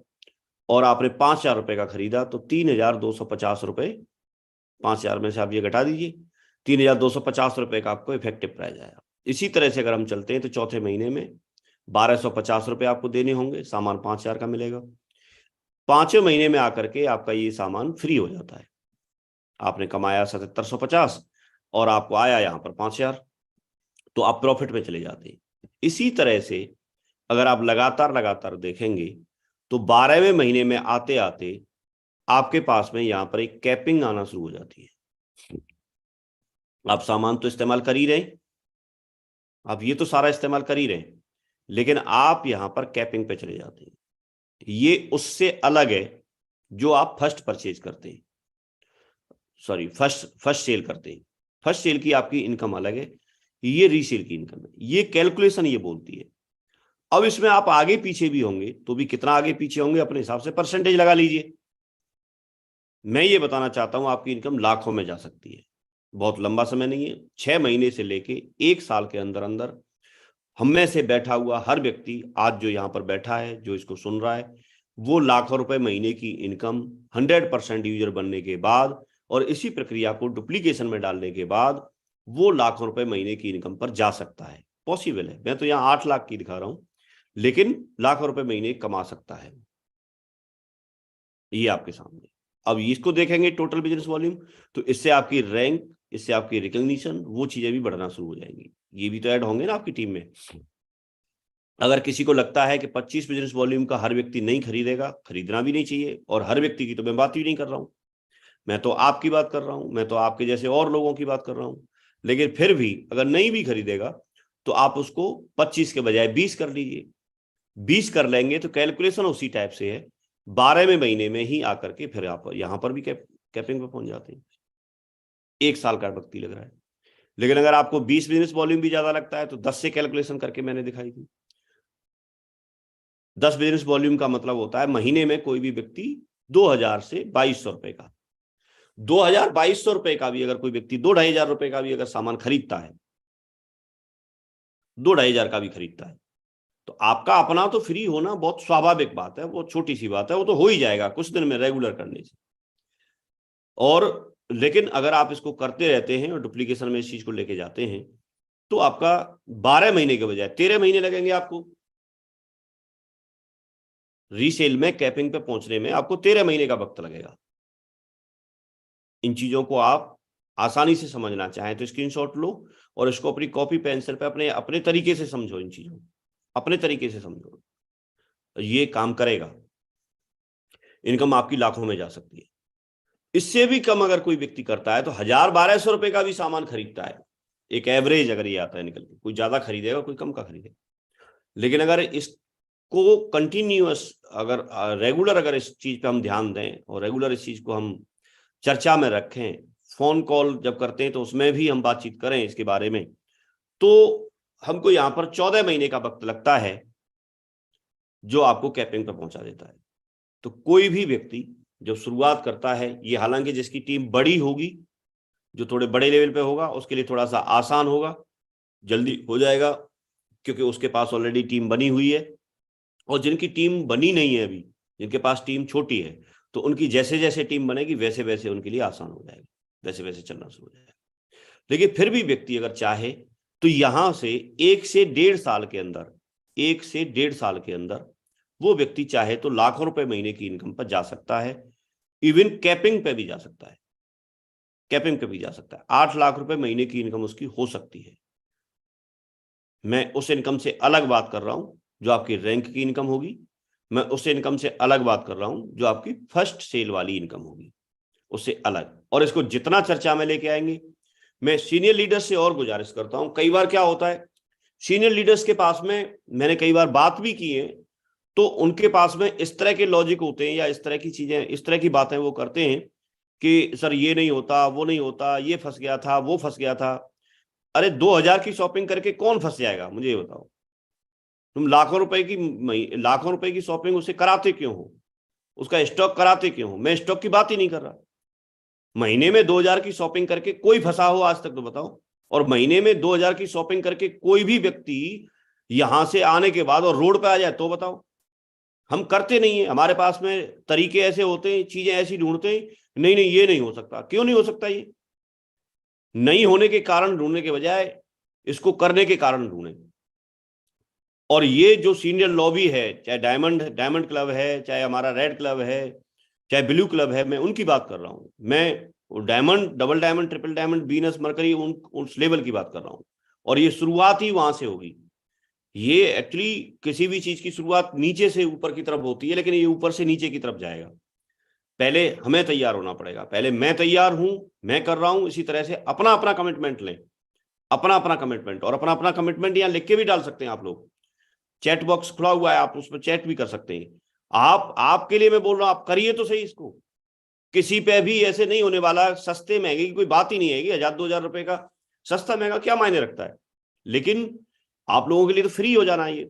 और आपने 5,000 रुपए का खरीदा तो 3,250 रुपए, 5,000 में से आप ये घटा दीजिए, 3,250 रुपए का आपको इफेक्टिव प्राइस आया। इसी तरह से अगर हम चलते हैं तो चौथे महीने में 1,250 रुपए आपको देने होंगे, सामान 5,000 का मिलेगा। 5वें महीने में आकर के आपका ये सामान फ्री हो जाता है। आपने कमाया 7,750 और आपको आया यहाँ पर 5,000, तो आप प्रॉफिट में चले जाते हैं। इसी तरह से अगर आप लगातार देखेंगे तो 12वें महीने में आते आते आपके पास में यहाँ पर एक कैपिंग आना शुरू हो जाती है। आप सामान तो इस्तेमाल कर ही रहे हैं, आप ये तो सारा इस्तेमाल कर ही रहे हैं, लेकिन आप यहाँ पर कैपिंग पे चले जाते हैं। ये उससे अलग है जो आप फर्स्ट परचेज करते हैं, सॉरी फर्स्ट सेल करते हैं। फर्स्ट सेल की आपकी इनकम अलग है, ये रीसेल की इनकम है। ये कैलकुलेशन ये बोलती है। अब इसमें आप आगे पीछे भी होंगे तो भी कितना आगे पीछे होंगे अपने हिसाब से परसेंटेज लगा लीजिए। मैं ये बताना चाहता हूं आपकी इनकम लाखों में जा सकती है। बहुत लंबा समय नहीं है, 6 महीने से लेके 1 साल के अंदर अंदर हम में से बैठा हुआ हर व्यक्ति आज जो यहाँ पर बैठा है, जो इसको सुन रहा है, वो लाखों रुपए महीने की इनकम 100% यूजर बनने के बाद और इसी प्रक्रिया को डुप्लीकेशन में डालने के बाद वो लाखों रुपए महीने की इनकम पर जा सकता है। पॉसिबल है। मैं तो यहाँ 8 लाख की दिखा रहा हूं, लेकिन लाखों रुपए महीने कमा सकता है। ये आपके सामने। अब इसको देखेंगे टोटल बिजनेस वॉल्यूम, तो इससे आपकी रैंक, इससे आपकी रिकॉग्निशन, वो चीजें भी बढ़ना शुरू हो जाएंगी। ये भी तो ऐड होंगे ना आपकी टीम में। अगर किसी को लगता है कि 25 बिजनेस वॉल्यूम का हर व्यक्ति नहीं खरीदेगा, खरीदना भी नहीं चाहिए, और हर व्यक्ति की तो मैं बात ही नहीं कर रहा हूं, मैं तो आपकी बात कर रहा हूं, मैं तो आपके जैसे और लोगों की बात कर रहा हूं। लेकिन फिर भी अगर नहीं भी खरीदेगा तो आप उसको 25 के बजाय 20 कर लीजिए। 20 कर लेंगे तो कैलकुलेशन उसी टाइप से है। 12वें महीने में ही आकर के फिर आप यहां पर भी कैपिंग पे पहुंच जाते हैं। 1 साल का वक्त ही लग रहा है। लेकिन अगर आपको 20 बिजनेस वॉल्यूम भी ज्यादा लगता है तो 10 से कैलकुलेशन करके मैंने दिखाई थी। 10 बिजनेस वॉल्यूम का मतलब होता है महीने में कोई भी व्यक्ति 2,000 से 2,200 रुपए का, 2,200 रुपए का भी अगर कोई व्यक्ति 2,500 रुपए का भी अगर सामान खरीदता है, 2,500 का भी खरीदता है, तो आपका अपना तो फ्री होना बहुत स्वाभाविक बात है, वो छोटी सी बात है, वो तो हो ही जाएगा कुछ दिन में रेगुलर करने से। और लेकिन अगर आप इसको करते रहते हैं और डुप्लीकेशन में इस चीज को लेके जाते हैं तो आपका 12 महीने के बजाय 13 महीने लगेंगे आपको रीसेल में, कैपिंग पे पहुंचने में आपको 13 महीने का वक्त लगेगा। इन चीजों को आप आसानी से समझना चाहें तो स्क्रीनशॉट लो और इसको अपनी कॉपी पेंसिल पे अपने तरीके से समझो, इन चीजों को अपने तरीके से समझो, ये काम करेगा। इनकम आपकी लाखों में जा सकती है। इससे भी कम अगर कोई व्यक्ति करता है तो 1,000-1,200 रुपए का भी सामान खरीदता है, एक एवरेज अगर ये आता है निकल के। कोई ज्यादा खरीदेगा, कोई कम का खरीदेगा। लेकिन अगर इसको कंटिन्यूअस, अगर रेगुलर अगर इस चीज पे हम ध्यान दें और रेगुलर इस चीज को हम चर्चा में रखें, फोन कॉल जब करते हैं तो उसमें भी हम बातचीत करें इसके बारे में, तो हमको यहाँ पर 14 महीने का वक्त लगता है जो आपको कैपिंग पर पहुंचा देता है। तो कोई भी व्यक्ति जब शुरुआत करता है, ये हालांकि जिसकी टीम बड़ी होगी, जो थोड़े बड़े लेवल पे होगा, उसके लिए थोड़ा सा आसान होगा, जल्दी हो जाएगा, क्योंकि उसके पास ऑलरेडी टीम बनी हुई है। और जिनकी टीम बनी नहीं है अभी, जिनके पास टीम छोटी है, तो उनकी जैसे जैसे टीम बनेगी वैसे वैसे उनके लिए आसान हो जाएगा, वैसे वैसे चलना शुरू हो जाएगा। लेकिन फिर भी व्यक्ति अगर चाहे तो यहां से 1 से 1.5 साल के अंदर, 1 से 1.5 साल के अंदर वो व्यक्ति चाहे तो लाखों रुपए महीने की इनकम पर जा सकता है। इवन कैपिंग पे भी जा सकता है, कैपिंग पे भी जा सकता है। 8 लाख रुपए महीने की इनकम उसकी हो सकती है। मैं उस इनकम से अलग बात कर रहा हूं जो आपकी रैंक की इनकम होगी। मैं उस इनकम से अलग बात कर रहा हूं जो आपकी फर्स्ट सेल वाली इनकम होगी, उससे अलग। और इसको जितना चर्चा में लेके आएंगे, मैं सीनियर लीडर्स से और गुजारिश करता हूं। कई बार क्या होता है, सीनियर लीडर्स के पास में मैंने कई बार बात भी की है, तो उनके पास में इस तरह के लॉजिक होते हैं या इस तरह की चीजें, इस तरह की बातें वो करते हैं कि सर ये नहीं होता, वो नहीं होता, ये फंस गया था, वो फंस गया था। अरे 2000 की शॉपिंग करके कौन फंस जाएगा, मुझे ये बताओ। तुम लाखों रुपए की शॉपिंग उसे कराते क्यों हो, उसका स्टॉक कराते क्यों हो? मैं स्टॉक की बात ही नहीं कर रहा। महीने में 2000 की शॉपिंग करके कोई फंसा हो आज तक तो बताओ? और महीने में 2000 की शॉपिंग करके कोई भी व्यक्ति यहां से आने के बाद और रोड पे आ जाए तो बताओ? हम करते नहीं है। हमारे पास में तरीके ऐसे होते हैं, चीजें ऐसी ढूंढते हैं, नहीं नहीं ये नहीं हो सकता। क्यों नहीं हो सकता? ये नहीं होने के कारण ढूंढने के बजाय इसको करने के कारण ढूंढे। और ये जो सीनियर लॉबी है, चाहे डायमंड क्लब है, चाहे हमारा रेड क्लब है, चाहे ब्लू क्लब है, मैं उनकी बात कर रहा हूं। मैं diamond, double diamond, triple diamond, beans, mercury, उस लेवल की बात कर रहा हूं। और ये शुरुआत ही वहां से होगी। ये एक्चुअली किसी भी चीज की शुरुआत नीचे से ऊपर की तरफ होती है, लेकिन ये ऊपर से नीचे की तरफ जाएगा। पहले हमें तैयार होना पड़ेगा। पहले मैं तैयार हूं, मैं कर रहा हूं। इसी तरह से अपना अपना कमिटमेंट लें, अपना अपना कमिटमेंट। और अपना अपना कमिटमेंट यहां लिख के भी डाल सकते हैं आप लोग। चैट बॉक्स खुला हुआ है, आप उसमें चैट भी कर सकते हैं। आपके लिए मैं बोल रहा हूं, आप करिए तो सही इसको। किसी पे भी ऐसे नहीं होने वाला। सस्ते महंगे की कोई बात ही नहीं है। 1000-2000 रुपए का सस्ता महंगा क्या मायने रखता है? लेकिन आप लोगों के लिए तो फ्री हो जाना है ये।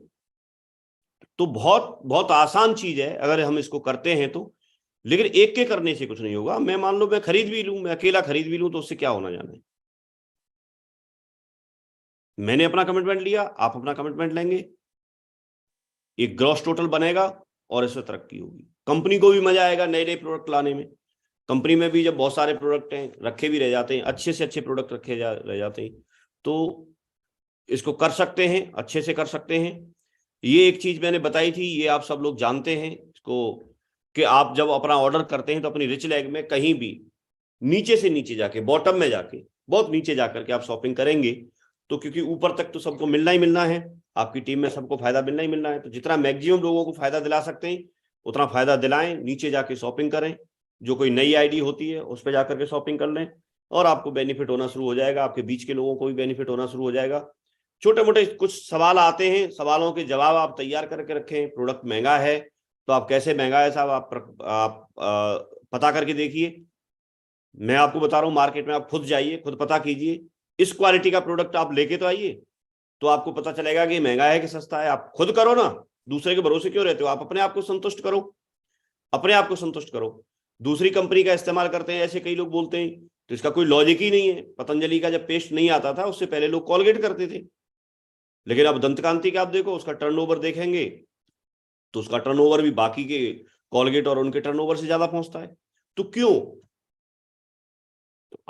तो बहुत बहुत आसान चीज है अगर हम इसको करते हैं तो। लेकिन एक के करने से कुछ नहीं होगा। मैं मान लो मैं खरीद भी लूं, मैं अकेला खरीद भी लूं, तो उससे क्या होना जाना है? मैंने अपना कमिटमेंट लिया, आप अपना कमिटमेंट लेंगे, एक ग्रॉस टोटल बनेगा और इससे तरक्की होगी। कंपनी को भी मजा आएगा नए नए प्रोडक्ट लाने में। कंपनी में भी जब बहुत सारे प्रोडक्ट हैं, रखे भी रह जाते हैं, अच्छे से अच्छे प्रोडक्ट रह जाते हैं, तो इसको कर सकते हैं, अच्छे से कर सकते हैं। ये एक चीज मैंने बताई थी, ये आप सब लोग जानते हैं इसको, कि आप जब अपना ऑर्डर करते हैं तो अपनी रिच लैग में कहीं भी नीचे से नीचे जाके, बॉटम में जाके, बहुत नीचे जाकर के आप शॉपिंग करेंगे, तो क्योंकि ऊपर तक तो सबको मिलना ही मिलना है, आपकी टीम में सबको फायदा मिलना ही मिलना है, तो जितना मैक्सिमम लोगों को फायदा दिला सकते हैं उतना फायदा दिलाएं। नीचे जाके शॉपिंग करें, जो कोई नई आईडी होती है उस पर जाकर के शॉपिंग कर लें, और आपको बेनिफिट होना शुरू हो जाएगा। आपके बीच के लोगों को भी बेनिफिट होना शुरू हो जाएगा। छोटे मोटे कुछ सवाल आते हैं, सवालों के जवाब आप तैयार करके रखें। प्रोडक्ट महंगा है तो आप कैसे महंगा है साहब, आप पता करके देखिए। मैं आपको बता रहा हूं, मार्केट में आप खुद जाइए, खुद पता कीजिए। इस क्वालिटी का प्रोडक्ट आप लेके तो आइए, तो आपको पता चलेगा कि महंगा है कि सस्ता है। आप खुद करो ना, दूसरे के भरोसे क्यों रहते हो? आप अपने आप को संतुष्ट करो, अपने आप को संतुष्ट करो। दूसरी कंपनी का इस्तेमाल करते हैं ऐसे कई लोग बोलते हैं, तो इसका कोई लॉजिक ही नहीं है। पतंजलि का जब पेस्ट नहीं आता था उससे पहले लोग कॉलगेट करते थे, लेकिन अब दंतकांति का आप देखो, उसका टर्नओवर देखेंगे तो उसका टर्नओवर भी बाकी के कॉलगेट और उनके टर्नओवर से ज्यादा पहुंचता है। तो क्यों?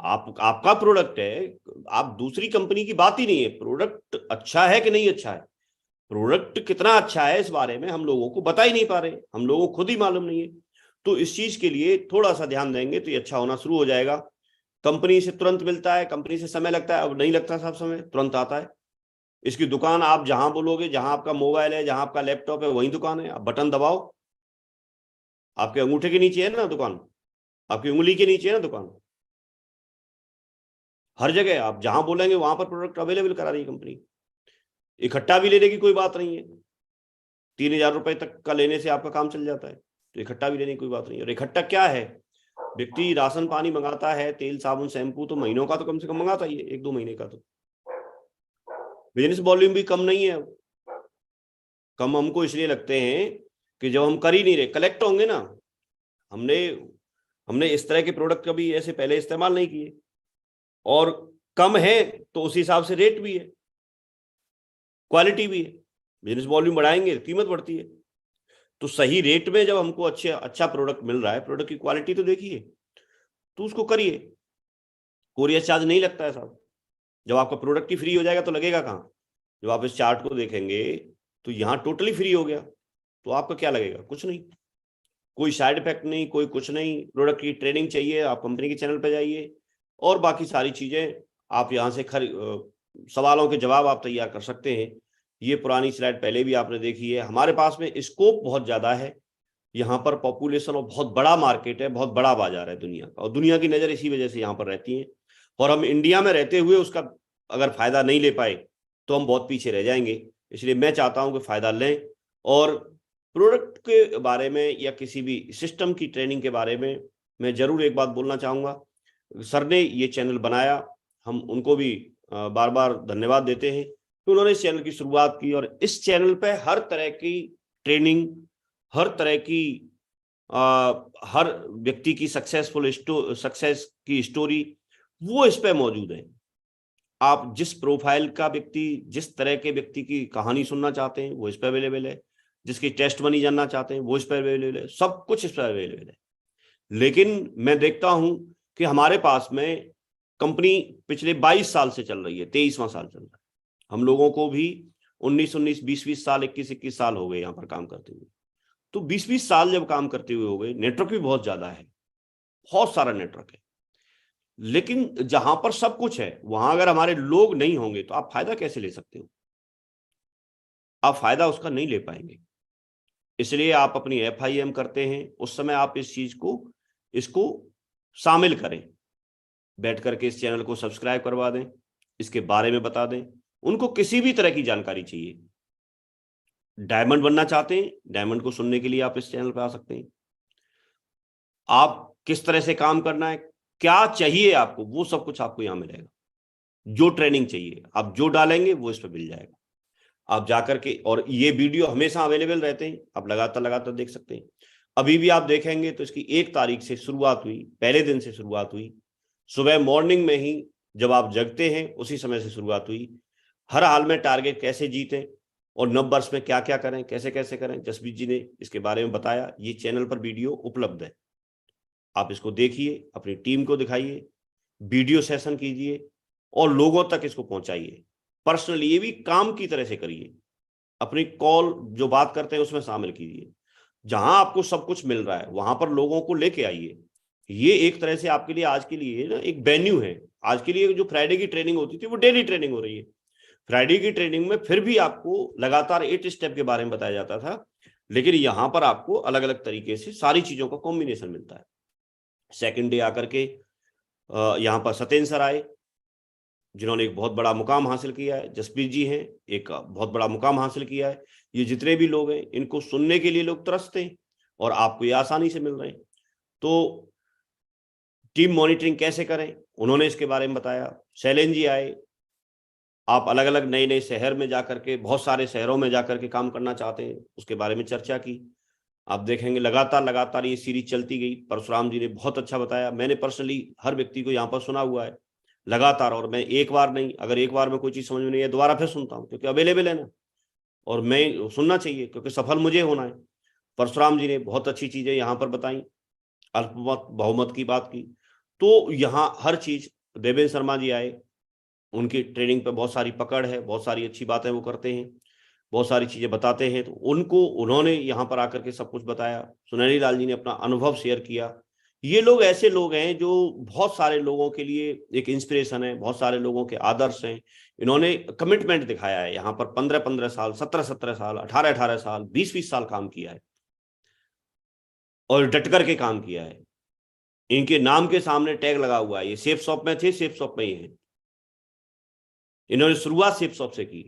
आपका प्रोडक्ट है, आप दूसरी कंपनी की बात ही नहीं है। प्रोडक्ट अच्छा है कि नहीं अच्छा है, प्रोडक्ट कितना अच्छा है, इस बारे में हम लोगों को बता ही नहीं पा रहे, हम लोगों को खुद ही मालूम नहीं है। तो इस चीज के लिए थोड़ा सा ध्यान देंगे तो ये अच्छा होना शुरू हो जाएगा। कंपनी से तुरंत मिलता है, कंपनी से समय लगता है, अब नहीं लगता साहब, समय तुरंत आता है। इसकी दुकान आप जहां बोलोगे, जहां आपका मोबाइल है, जहां आपका लैपटॉप है, वही दुकान है। आप बटन दबाओ, आपके अंगूठे के नीचे है ना दुकान, आपकी उंगली के नीचे है ना दुकान। हर जगह आप जहां बोलेंगे वहां पर प्रोडक्ट अवेलेबल करा रही है कंपनी। इकट्ठा भी लेने की कोई बात नहीं है, 3000 रुपए तक का लेने से आपका काम चल जाता है, तो इकट्ठा भी लेने की कोई बात नहीं है। और इकट्ठा क्या है, व्यक्ति राशन पानी मंगाता है, तेल साबुन शैम्पू तो महीनों का तो कम से कम मंगाता ही है, 1-2 महीने का। तो बिजनेस वॉल्यूम भी कम नहीं है, कम हमको इसलिए लगते हैं कि जब हम कर ही नहीं रहे, कलेक्ट होंगे ना, हमने इस तरह के प्रोडक्ट कभी ऐसे पहले इस्तेमाल नहीं किए, और कम है तो उस हिसाब से रेट भी है, क्वालिटी भी है। बिजनेस वॉल्यूम बढ़ाएंगे कीमत बढ़ती है। तो सही रेट में जब हमको अच्छा प्रोडक्ट मिल रहा है, प्रोडक्ट की क्वालिटी तो देखिए, तो उसको करिए। कोरियर चार्ज नहीं लगता है साहब। जब आपका प्रोडक्ट ही फ्री हो जाएगा तो लगेगा कहाँ? जब आप इस चार्ट को देखेंगे तो यहाँ टोटली फ्री हो गया, तो आपका क्या लगेगा? कुछ नहीं, कोई साइड इफेक्ट नहीं, कोई कुछ नहीं। प्रोडक्ट की ट्रेनिंग चाहिए, आप कंपनी के चैनल पे जाइए, और बाकी सारी चीजें आप यहाँ से सवालों के जवाब आप तैयार कर सकते हैं। ये पुरानी स्लाइड पहले भी आपने देखी है। हमारे पास में स्कोप बहुत ज्यादा है, यहाँ पर पॉपुलेशन और बहुत बड़ा मार्केट है, बहुत बड़ा बाजार है दुनिया का, और दुनिया की नजर इसी वजह से यहाँ पर रहती है। और हम इंडिया में रहते हुए उसका अगर फायदा नहीं ले पाए तो हम बहुत पीछे रह जाएंगे। इसलिए मैं चाहता हूं कि फायदा लें, और प्रोडक्ट के बारे में या किसी भी सिस्टम की ट्रेनिंग के बारे में मैं जरूर एक बात बोलना चाहूंगा। सर ने ये चैनल बनाया, हम उनको भी बार बार धन्यवाद देते हैं कि उन्होंने इस चैनल की शुरुआत की, और इस चैनल पे हर तरह की ट्रेनिंग, हर तरह की हर व्यक्ति की सक्सेस की स्टोरी वो इस पे मौजूद है। आप जिस प्रोफाइल का व्यक्ति, जिस तरह के व्यक्ति की कहानी सुनना चाहते हैं वो इस पे अवेलेबल है, जिसकी टेस्ट मनी जानना चाहते हैं वो इस पे अवेलेबल है, सब कुछ इस पे अवेलेबल है। लेकिन मैं देखता हूं कि हमारे पास में कंपनी पिछले 22 साल से चल रही है, 23वां साल चल रहा है। हम लोगों को भी 19 20 साल, 21 साल हो गए यहाँ पर काम करते हुए। तो 20 साल जब काम करते हुए हो गए, नेटवर्क भी बहुत ज्यादा है, बहुत सारा नेटवर्क है। लेकिन जहां पर सब कुछ है वहां अगर हमारे लोग नहीं होंगे तो आप फायदा कैसे ले सकते हो? आप फायदा उसका नहीं ले पाएंगे। इसलिए आप अपनी FIM करते हैं उस समय आप इस चीज को, इसको शामिल करें, बैठ करके इस चैनल को सब्सक्राइब करवा दें, इसके बारे में बता दें। उनको किसी भी तरह की जानकारी चाहिए, डायमंड बनना चाहते हैं, डायमंड को सुनने के लिए आप इस चैनल पर आ सकते हैं। आप किस तरह से काम करना है, क्या चाहिए आपको, वो सब कुछ आपको यहां मिलेगा। जो ट्रेनिंग चाहिए आप जो डालेंगे वो इस पर मिल जाएगा। आप जाकर के, और ये वीडियो हमेशा अवेलेबल रहते हैं, आप लगातार देख सकते हैं। अभी भी आप देखेंगे तो इसकी 1 तारीख से शुरुआत हुई, पहले दिन से शुरुआत हुई, सुबह मॉर्निंग में ही जब आप जगते हैं उसी समय से शुरुआत हुई। हर हाल में टारगेट कैसे जीतें और नववर्ष में क्या क्या करें, कैसे कैसे करें, जसबीर जी ने इसके बारे में बताया। ये चैनल पर वीडियो उपलब्ध है, आप इसको देखिए, अपनी टीम को दिखाइए, वीडियो सेशन कीजिए और लोगों तक इसको पहुंचाइए। पर्सनली ये भी काम की तरह से करिए, अपनी कॉल जो बात करते हैं उसमें शामिल कीजिए। जहां आपको सब कुछ मिल रहा है वहां पर लोगों को लेके आइए। ये एक तरह से आपके लिए आज के लिए ना एक वेन्यू है। आज के लिए जो फ्राइडे की ट्रेनिंग होती थी वो डेली ट्रेनिंग हो रही है। फ्राइडे की ट्रेनिंग में फिर भी आपको लगातार 8 स्टेप के बारे में बताया जाता था, लेकिन यहां पर आपको अलग अलग तरीके से सारी चीजों का कॉम्बिनेशन मिलता है। सेकेंड डे आकर के यहाँ पर सत्येंद्र सर आए, जिन्होंने एक बहुत बड़ा मुकाम हासिल किया है। जसबीर जी हैं, एक बहुत बड़ा मुकाम हासिल किया है। ये जितने भी लोग हैं इनको सुनने के लिए लोग तरसते हैं, और आपको ये आसानी से मिल रहे हैं। तो टीम मॉनिटरिंग कैसे करें उन्होंने इसके बारे में बताया। शैलेंद्र जी आए, आप अलग अलग नए नए शहर में जाकर के, बहुत सारे शहरों में जाकर के काम करना चाहते हैं, उसके बारे में चर्चा की। आप देखेंगे लगातार ये सीरीज चलती गई। परशुराम जी ने बहुत अच्छा बताया। मैंने पर्सनली हर व्यक्ति को यहाँ पर सुना हुआ है लगातार, और मैं एक बार नहीं, अगर एक बार में कोई चीज समझ में नहीं है दोबारा फिर सुनता हूँ, क्योंकि अवेलेबल है ना, और मैं सुनना चाहिए क्योंकि सफल मुझे होना है। परशुराम जी ने बहुत अच्छी चीजें यहाँ पर बताई, अल्पमत बहुमत की बात की। तो यहाँ हर चीज, देवेंद्र शर्मा जी आए, उनकी ट्रेनिंग पे बहुत सारी पकड़ है, बहुत सारी अच्छी बातें वो करते हैं, बहुत सारी चीजें बताते हैं, तो उन्होंने यहाँ पर आकर के सब कुछ बताया। सुनहरी लाल जी ने अपना अनुभव शेयर किया। ये लोग ऐसे लोग हैं जो बहुत सारे लोगों के लिए एक इंस्पिरेशन है, बहुत सारे लोगों के आदर्श हैं। इन्होंने कमिटमेंट दिखाया है, यहाँ पर 15-15 साल, 17-17 साल, 18-18 साल, 20-20 साल काम किया है, और डट करके काम किया है। इनके नाम के सामने टैग लगा हुआ है, ये सेफ शॉप में थे, सेफ शॉप में ही है। इन्होंने शुरुआत सेफ शॉप से की।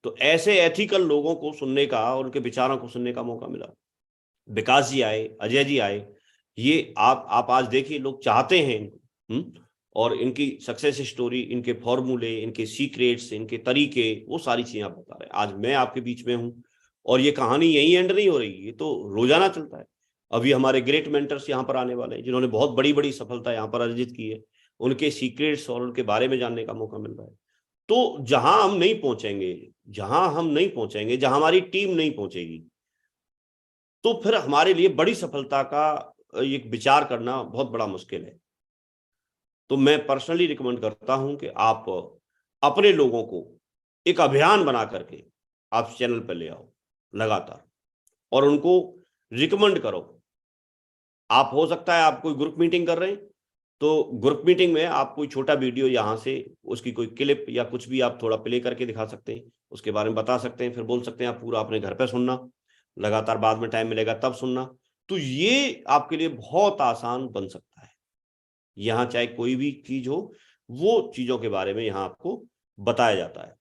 तो ऐसे एथिकल लोगों को सुनने का और उनके विचारों को सुनने का मौका मिला। विकास जी आए, अजय जी आए। ये आप आज देखिए, लोग चाहते हैं इनको, और इनकी सक्सेस स्टोरी, इनके फॉर्मूले, इनके सीक्रेट्स, इनके तरीके, वो सारी चीजें आप बता रहे हैं। आज मैं आपके बीच में हूं और ये कहानी यही एंड नहीं हो रही, ये तो रोजाना चलता है। अभी हमारे ग्रेट मेंटर्स यहाँ पर आने वाले हैं जिन्होंने बहुत बड़ी बड़ी सफलता यहाँ पर अर्जित की है, उनके सीक्रेट्स और उनके बारे में जानने का मौका मिल रहा है। तो जहां हम नहीं पहुंचेंगे, जहां हमारी टीम नहीं पहुंचेगी, तो फिर हमारे लिए बड़ी सफलता का एक विचार करना बहुत बड़ा मुश्किल है। तो मैं पर्सनली रिकमेंड करता हूं कि आप अपने लोगों को एक अभियान बना करके आप चैनल पर ले आओ लगातार, और उनको रिकमेंड करो। आप हो सकता है आप कोई ग्रुप मीटिंग कर रहे हैं, तो ग्रुप मीटिंग में आप कोई छोटा वीडियो यहाँ से उसकी कोई क्लिप या कुछ भी आप थोड़ा प्ले करके दिखा सकते हैं, उसके बारे में बता सकते हैं, फिर बोल सकते हैं आप पूरा अपने घर पे सुनना, लगातार बाद में टाइम मिलेगा तब सुनना। तो ये आपके लिए बहुत आसान बन सकता है। यहाँ चाहे कोई भी चीज हो, वो चीजों के बारे में यहाँ आपको बताया जाता है।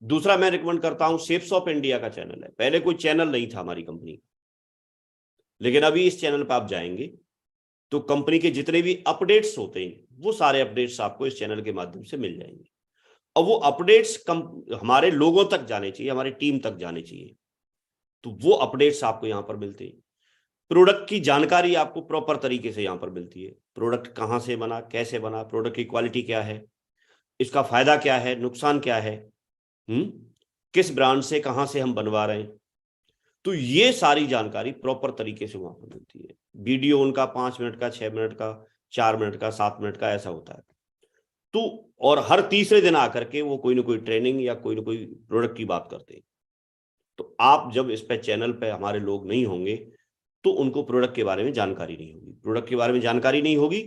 दूसरा मैं रिकमेंड करता हूं, शेप्स ऑफ इंडिया का चैनल है। पहले कोई चैनल नहीं था हमारी कंपनी, लेकिन अभी इस चैनल पर आप जाएंगे तो कंपनी के जितने भी अपडेट्स होते हैं वो सारे अपडेट्स आपको इस चैनल के माध्यम से मिल जाएंगे। और वो अपडेट्स हमारे लोगों तक जाने चाहिए, हमारी टीम तक जाने चाहिए, तो वो अपडेट्स आपको यहाँ पर मिलते हैं। प्रोडक्ट की जानकारी आपको प्रॉपर तरीके से यहाँ पर मिलती है। प्रोडक्ट कहाँ से बना, कैसे बना, प्रोडक्ट की क्वालिटी क्या है, इसका फायदा क्या है, नुकसान क्या है, किस ब्रांड से कहाँ से हम बनवा रहे हैं, तो ये सारी जानकारी प्रॉपर तरीके से वहां पर मिलती है। वीडियो उनका 5 मिनट का, 6 मिनट का, 4 मिनट का, 7 मिनट का ऐसा होता है। तो और हर तीसरे दिन आकर के वो कोई ना कोई ट्रेनिंग या कोई ना कोई प्रोडक्ट की बात करते हैं। तो आप जब इस पे चैनल पे हमारे लोग नहीं होंगे तो उनको प्रोडक्ट के बारे में जानकारी नहीं होगी, प्रोडक्ट के बारे में जानकारी नहीं होगी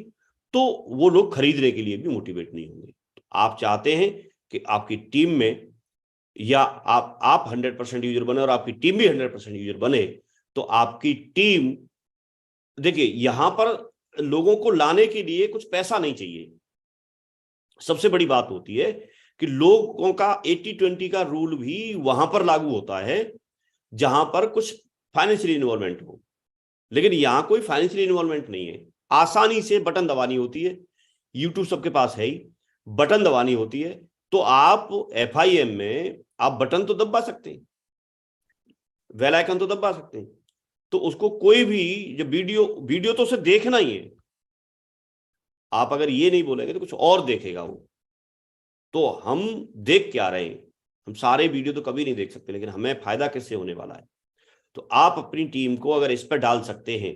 तो वो लोग खरीदने के लिए भी मोटिवेट नहीं होंगे। तो आप चाहते हैं कि आपकी टीम में या आप 100% यूजर बने और आपकी टीम भी 100% यूजर बने, तो आपकी टीम, देखिए यहां पर लोगों को लाने के लिए कुछ पैसा नहीं चाहिए। सबसे बड़ी बात होती है कि लोगों का 80-20 का रूल भी वहां पर लागू होता है जहां पर कुछ फाइनेंशियल इन्वॉल्वमेंट हो, लेकिन यहां कोई फाइनेंशियल इन्वॉल्वमेंट नहीं है। आसानी से बटन दबानी होती है, यूट्यूब सबके पास है ही, बटन दबानी होती है। तो आप FIM में आप बटन तो दबा सकते हैं, बेल आइकन तो दबा सकते हैं, तो उसको कोई भी जब वीडियो तो उसे देखना ही है। आप अगर ये नहीं बोलेंगे तो कुछ और देखेगा वो। तो हम देख क्या रहे हैं, हम सारे वीडियो तो कभी नहीं देख सकते, लेकिन हमें फायदा किससे होने वाला है। तो आप अपनी टीम को अगर इस पर डाल सकते हैं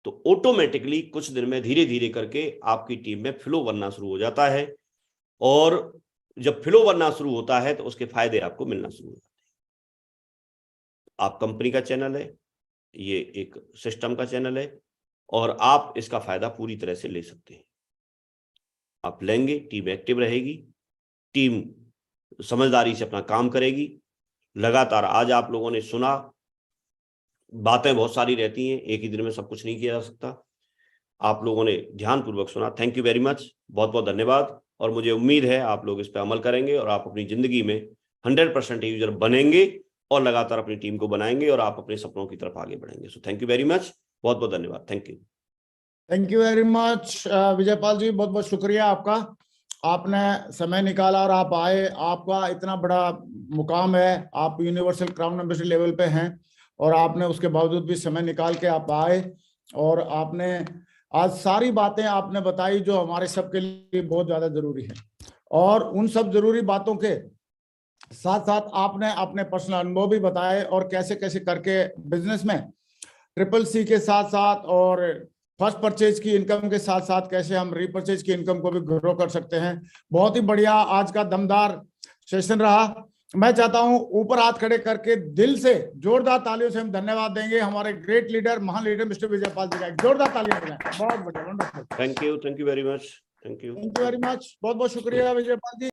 तो ऑटोमेटिकली कुछ दिन में धीरे धीरे करके आपकी टीम में फ्लो बनना शुरू हो जाता है, और जब फ्लो बनना शुरू होता है तो उसके फायदे आपको मिलना शुरू हो जाते हैं। आप कंपनी का चैनल है, ये एक सिस्टम का चैनल है, और आप इसका फायदा पूरी तरह से ले सकते हैं। आप लेंगे, टीम एक्टिव रहेगी, टीम समझदारी से अपना काम करेगी। लगातार आज आप लोगों ने सुना, बातें बहुत सारी रहती हैं, एक ही दिन में सब कुछ नहीं किया जा सकता। आप लोगों ने ध्यानपूर्वक सुना, थैंक यू वेरी मच, बहुत बहुत धन्यवाद। और मुझे उम्मीद है आप लोग इस पर अमल करेंगे और आप अपनी जिंदगी में 100% यूजर बनेंगे और लगातार अपनी टीम को बनाएंगे और आप अपने सपनों की तरफ आगे बढ़ेंगे। So thank you very much, बहुत बहुत धन्यवाद, thank you. Thank you very much Vijaypal ji, बहुत बहुत शुक्रिया आपका, आपने समय निकाला और आप आए। आपका इतना बड़ा मुकाम है, आप यूनिवर्सल क्राउन एम्बेसडर लेवल पे हैं और आपने उसके बावजूद भी समय निकाल के आप आए और आपने आज सारी बातें आपने बताई जो हमारे सबके लिए बहुत ज्यादा जरूरी है। और उन सब जरूरी बातों के साथ साथ आपने अपने पर्सनल अनुभव भी बताए और कैसे कैसे करके बिजनेस में CCC के साथ साथ और फर्स्ट परचेज की इनकम के साथ साथ कैसे हम रीपरचेज की इनकम को भी ग्रो कर सकते हैं। बहुत ही बढ़िया आज का दमदार सेशन रहा। मैं चाहता हूं ऊपर हाथ खड़े करके दिल से जोरदार तालियों से हम धन्यवाद देंगे हमारे ग्रेट लीडर, महान लीडर मिस्टर विजयपाल जी का। जोरदार तालियां बजाएं। बहुत बढ़िया, wonderful, thank you very much, thank you very much, बहुत बहुत शुक्रिया विजयपाल जी।